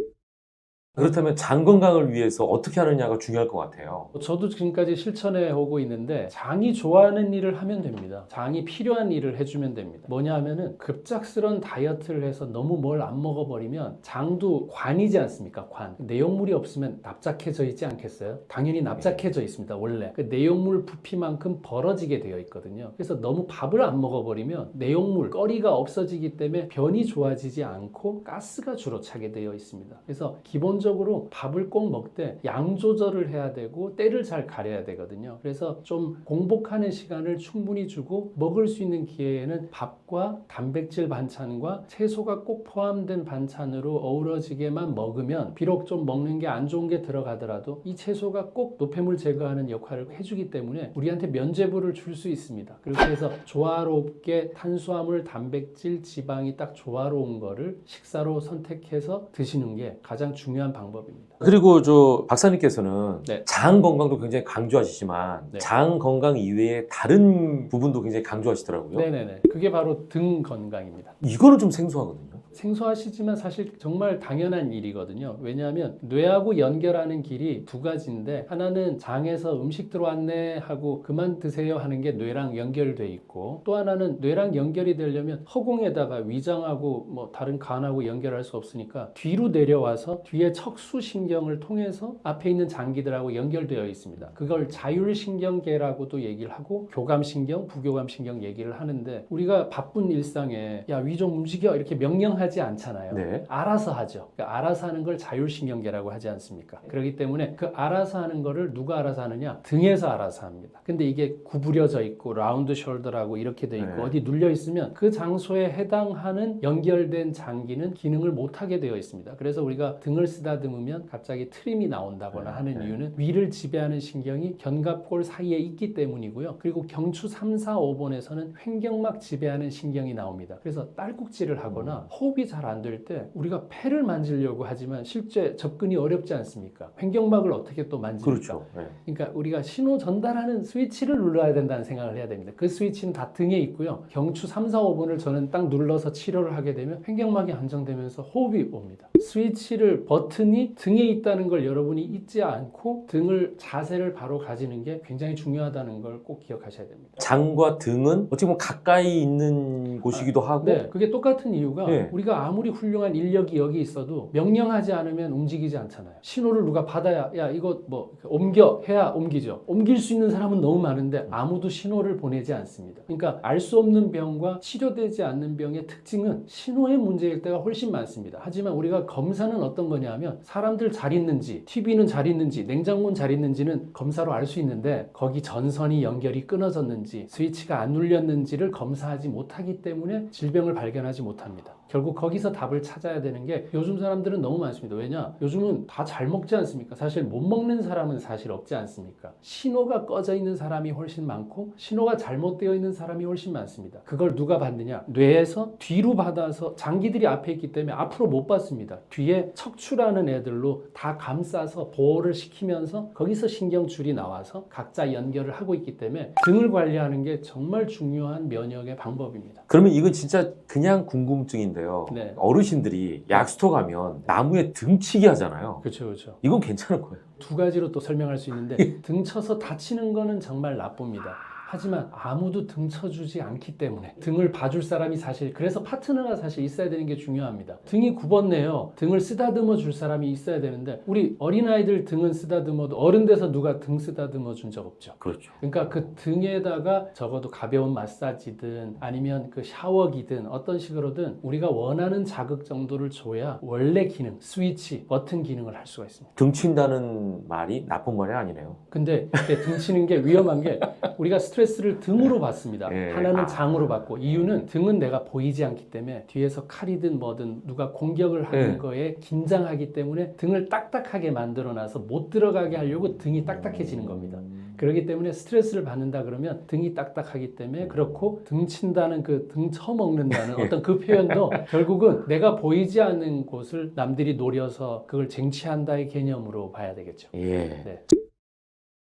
그렇다면 장 건강을 위해서 어떻게 하느냐가 중요할 것 같아요. 저도 지금까지 실천해 오고 있는데 장이 좋아하는 일을 하면 됩니다. 장이 필요한 일을 해주면 됩니다. 뭐냐 하면은 급작스런 다이어트를 해서 너무 뭘 안 먹어버리면 장도 관이지 않습니까? 관. 내용물이 없으면 납작해져 있지 않겠어요? 당연히 납작해져 있습니다. 원래. 그 내용물 부피만큼 벌어지게 되어 있거든요. 그래서 너무 밥을 안 먹어버리면 내용물, 거리가 없어지기 때문에 변이 좋아지지 않고 가스가 주로 차게 되어 있습니다. 그래서 기본적으로 밥을 꼭 먹되 양 조절을 해야 되고 때를 잘 가려야 되거든요. 그래서 좀 공복하는 시간을 충분히 주고 먹을 수 있는 기회에는 밥과 단백질 반찬과 채소가 꼭 포함된 반찬으로 어우러지게만 먹으면 비록 좀 먹는 게 안 좋은 게 들어가더라도 이 채소가 꼭 노폐물 제거하는 역할을 해주기 때문에 우리한테 면죄부를 줄 수 있습니다. 그렇게 해서 조화롭게 탄수화물, 단백질, 지방이 딱 조화로운 거를 식사로 선택해서 드시는 게 가장 중요한 방법입니다. 그리고 저 박사님께서는 네. 장 건강도 굉장히 강조하시지만 네. 장 건강 이외에 다른 부분도 굉장히 강조하시더라고요. 네네네. 그게 바로 등 건강입니다. 이거는 좀 생소하거든요. 생소하시지만 사실 정말 당연한 일이거든요. 왜냐하면 뇌하고 연결하는 길이 두 가지인데 하나는 장에서 음식 들어왔네 하고 그만 드세요 하는 게 뇌랑 연결돼 있고 또 하나는 뇌랑 연결이 되려면 허공에다가 위장하고 뭐 다른 간하고 연결할 수 없으니까 뒤로 내려와서 뒤에 척수신경을 통해서 앞에 있는 장기들하고 연결되어 있습니다. 그걸 자율신경계라고도 얘기를 하고 교감신경, 부교감신경 얘기를 하는데 우리가 바쁜 일상에 야, 위 좀 움직여 이렇게 명령하지 않잖아요. 네. 알아서 하죠. 그러니까 알아서 하는 걸 자율신경계라고 하지 않습니까? 그렇기 때문에 그 알아서 하는 거를 누가 알아서 하느냐? 등에서 알아서 합니다. 근데 이게 구부려져 있고 라운드 숄더라고 이렇게 돼 있고 네. 어디 눌려 있으면 그 장소에 해당하는 연결된 장기는 기능을 못하게 되어 있습니다. 그래서 우리가 등을 쓰다듬으면 갑자기 트림이 나온다거나 네. 하는 네. 이유는 위를 지배하는 신경이 견갑골 사이에 있기 때문이고요. 그리고 경추 3, 4, 5번에서는 횡격막 지배하는 신경이 나옵니다. 그래서 딸꾹질을 하거나 호흡이 잘 안 될 때 우리가 폐를 만지려고 하지만 실제 접근이 어렵지 않습니까? 횡격막을 어떻게 또 만집니까? 그렇죠. 네. 그러니까 우리가 신호 전달하는 스위치를 눌러야 된다는 생각을 해야 됩니다. 그 스위치는 다 등에 있고요. 경추 3, 4, 5번을 저는 딱 눌러서 치료를 하게 되면 횡격막이 안정되면서 호흡이 옵니다. 스위치를 버튼이 등에 있다는 걸 여러분이 잊지 않고 등을 자세를 바로 가지는 게 굉장히 중요하다는 걸 꼭 기억하셔야 됩니다. 장과 등은 어떻게 보면 가까이 있는 곳이기도 하고 네, 그게 똑같은 이유가 네. 우리 우리가 아무리 훌륭한 인력이 여기 있어도 명령하지 않으면 움직이지 않잖아요. 신호를 누가 받아야 야 이거 뭐 옮겨 해야 옮기죠. 옮길 수 있는 사람은 너무 많은데 아무도 신호를 보내지 않습니다. 그러니까 알 수 없는 병과 치료되지 않는 병의 특징은 신호의 문제일 때가 훨씬 많습니다. 하지만 우리가 검사는 어떤 거냐면 사람들 잘 있는지, TV는 잘 있는지, 냉장고는 잘 있는지는 검사로 알 수 있는데 거기 전선이 연결이 끊어졌는지, 스위치가 안 눌렸는지를 검사하지 못하기 때문에 질병을 발견하지 못합니다. 결국 거기서 답을 찾아야 되는 게 요즘 사람들은 너무 많습니다. 왜냐? 요즘은 다 잘 먹지 않습니까? 사실 못 먹는 사람은 사실 없지 않습니까? 신호가 꺼져 있는 사람이 훨씬 많고 신호가 잘못되어 있는 사람이 훨씬 많습니다. 그걸 누가 받느냐? 뇌에서 뒤로 받아서 장기들이 앞에 있기 때문에 앞으로 못 받습니다. 뒤에 척추라는 애들로 다 감싸서 보호를 시키면서 거기서 신경줄이 나와서 각자 연결을 하고 있기 때문에 등을 관리하는 게 정말 중요한 면역의 방법입니다. 그러면 이건 진짜 그냥 궁금증인데요. 네. 어르신들이 약수터 가면 나무에 등치기 하잖아요. 그렇죠, 그렇죠. 이건 괜찮은 거예요. 두 가지로 또 설명할 수 있는데 등 쳐서 다치는 거는 정말 나쁩니다. 하지만 아무도 등 쳐주지 않기 때문에 등을 봐줄 사람이 사실 그래서 파트너가 사실 있어야 되는 게 중요합니다. 등이 굽었네요. 등을 쓰다듬어 줄 사람이 있어야 되는데 우리 어린아이들 등은 쓰다듬어도 어른 돼서 누가 등 쓰다듬어 준 적 없죠. 그렇죠. 그러니까 그 등에다가 적어도 가벼운 마사지든 아니면 그 샤워기든 어떤 식으로든 우리가 원하는 자극 정도를 줘야 원래 기능, 스위치, 버튼 기능을 할 수가 있습니다. 등친다는 말이 나쁜 말이 아니네요. 근데 이렇게 등 치는 게 위험한 게 우리가 스트레스를 등으로 받습니다. 예. 하나는 장으로 받고 이유는 등은 내가 보이지 않기 때문에 뒤에서 칼이든 뭐든 누가 공격을 하는 예. 거에 긴장하기 때문에 등을 딱딱하게 만들어놔서 못 들어가게 하려고 등이 딱딱해지는 겁니다. 그렇기 때문에 스트레스를 받는다 그러면 등이 딱딱하기 때문에 그렇고 등 친다는 그 등 쳐먹는다는 어떤 그 표현도 결국은 내가 보이지 않는 곳을 남들이 노려서 그걸 쟁취한다의 개념으로 봐야 되겠죠. 예. 네.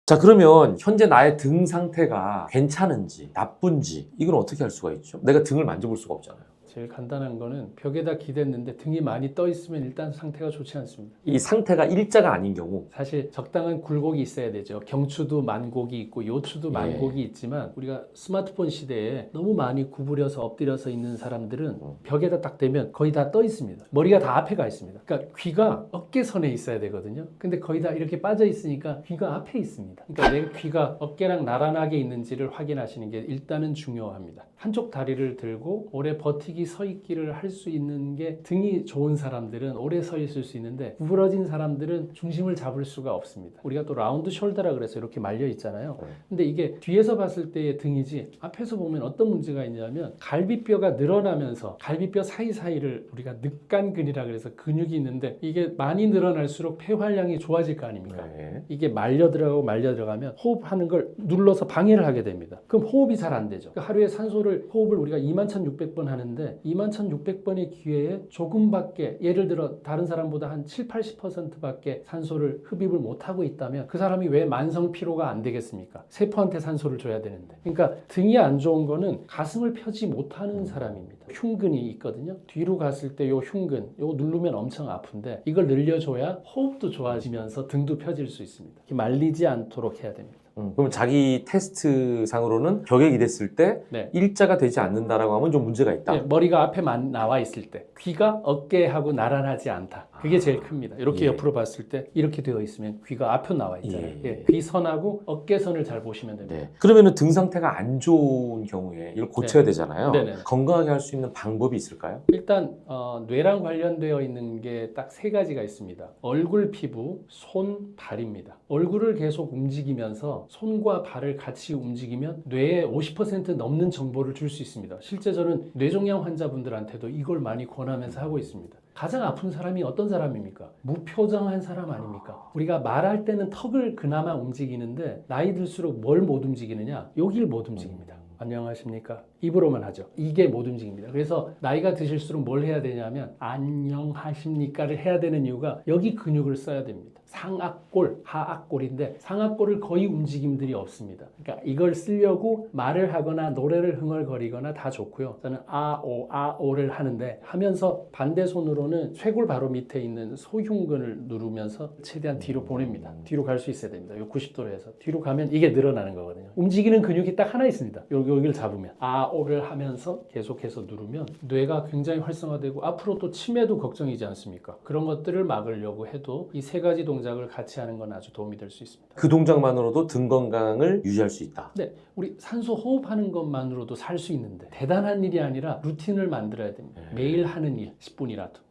자, 그러면 현재 나의 등 상태가 괜찮은지 나쁜지 이건 어떻게 알 수가 있죠? 내가 등을 만져볼 수가 없잖아요. 제일 간단한 거는 벽에다 기댔는데 등이 많이 떠 있으면 일단 상태가 좋지 않습니다. 이 상태가 일자가 아닌 경우 사실 적당한 굴곡이 있어야 되죠. 경추도 만곡이 있고 요추도 만곡이 있지만 우리가 스마트폰 시대에 너무 많이 구부려서 엎드려서 있는 사람들은 벽에다 딱 대면 거의 다 떠 있습니다. 머리가 다 앞에 가 있습니다. 그러니까 귀가 어깨선에 있어야 되거든요. 근데 거의 다 이렇게 빠져 있으니까 귀가 앞에 있습니다. 그러니까 내 귀가 어깨랑 나란하게 있는지를 확인하시는 게 일단은 중요합니다. 한쪽 다리를 들고 오래 버티기 서 있기를 할 수 있는 게 등이 좋은 사람들은 오래 서 있을 수 있는데 구부러진 사람들은 중심을 잡을 수가 없습니다. 우리가 또 라운드 숄더라 그래서 이렇게 말려 있잖아요. 근데 이게 뒤에서 봤을 때의 등이지 앞에서 보면 어떤 문제가 있냐면 갈비뼈가 늘어나면서 갈비뼈 사이사이를 우리가 늑간근이라 그래서 근육이 있는데 이게 많이 늘어날수록 폐활량이 좋아질 거 아닙니까? 네. 이게 말려 들어가면 호흡하는 걸 눌러서 방해를 하게 됩니다. 그럼 호흡이 잘 안 되죠. 하루에 호흡을 우리가 21,600번 하는데 21,600번의 기회에 조금밖에 예를 들어 다른 사람보다 한 7, 80%밖에 산소를 흡입을 못하고 있다면 그 사람이 왜 만성 피로가 안 되겠습니까? 세포한테 산소를 줘야 되는데. 그러니까 등이 안 좋은 거는 가슴을 펴지 못하는 사람입니다. 흉근이 있거든요. 뒤로 갔을 때 요 흉근, 요 누르면 엄청 아픈데 이걸 늘려줘야 호흡도 좋아지면서 등도 펴질 수 있습니다. 말리지 않도록 해야 됩니다. 그럼 자기 테스트 상으로는 벽에 기댔을 때 네. 일자가 되지 않는다라고 하면 좀 문제가 있다. 네, 머리가 앞에만 나와 있을 때 귀가 어깨하고 나란하지 않다. 그게 제일 큽니다. 이렇게 예. 옆으로 봤을 때 이렇게 되어 있으면 귀가 앞에 나와 있잖아요. 예. 예, 귀선하고 어깨선을 잘 보시면 됩니다. 네. 그러면은 등 상태가 안 좋은 경우에 이걸 고쳐야 되잖아요. 네네. 건강하게 할 수 있는 방법이 있을까요? 일단 뇌랑 관련되어 있는 게 딱 세 가지가 있습니다. 얼굴 피부, 손, 발입니다. 얼굴을 계속 움직이면서 손과 발을 같이 움직이면 뇌에 50% 넘는 정보를 줄 수 있습니다. 실제 저는 뇌종양 환자분들한테도 이걸 많이 권하면서 하고 있습니다. 가장 아픈 사람이 어떤 사람입니까? 무표정한 사람 아닙니까? 우리가 말할 때는 턱을 그나마 움직이는데 나이 들수록 뭘 못 움직이느냐? 여기를 못 움직입니다. 안녕하십니까? 입으로만 하죠. 이게 못 움직입니다. 그래서 나이가 드실수록 뭘 해야 되냐면 안녕하십니까를 해야 되는 이유가 여기 근육을 써야 됩니다. 상악골, 하악골인데 상악골을 거의 움직임들이 없습니다. 그러니까 이걸 쓰려고 말을 하거나 노래를 흥얼거리거나 다 좋고요. 저는 아오를 하는데 하면서 반대 손으로는 쇄골 바로 밑에 있는 소흉근을 누르면서 최대한 뒤로 보냅니다. 뒤로 갈 수 있어야 됩니다. 요 90도로 해서 뒤로 가면 이게 늘어나는 거거든요. 움직이는 근육이 딱 하나 있습니다. 여기를 잡으면 아오를 하면서 계속해서 누르면 뇌가 굉장히 활성화되고 앞으로 또 치매도 걱정이지 않습니까? 그런 것들을 막으려고 해도 이 세 가지 동작을 같이 하는 건 아주 도움이 될 수 있습니다. 그 동작만으로도 등 건강을 유지할 수 있다. 네, 우리 산소 호흡하는 것만으로도 살 수 있는데 대단한 일이 아니라 루틴을 만들어야 됩니다. 매일 하는 일, 10분이라도.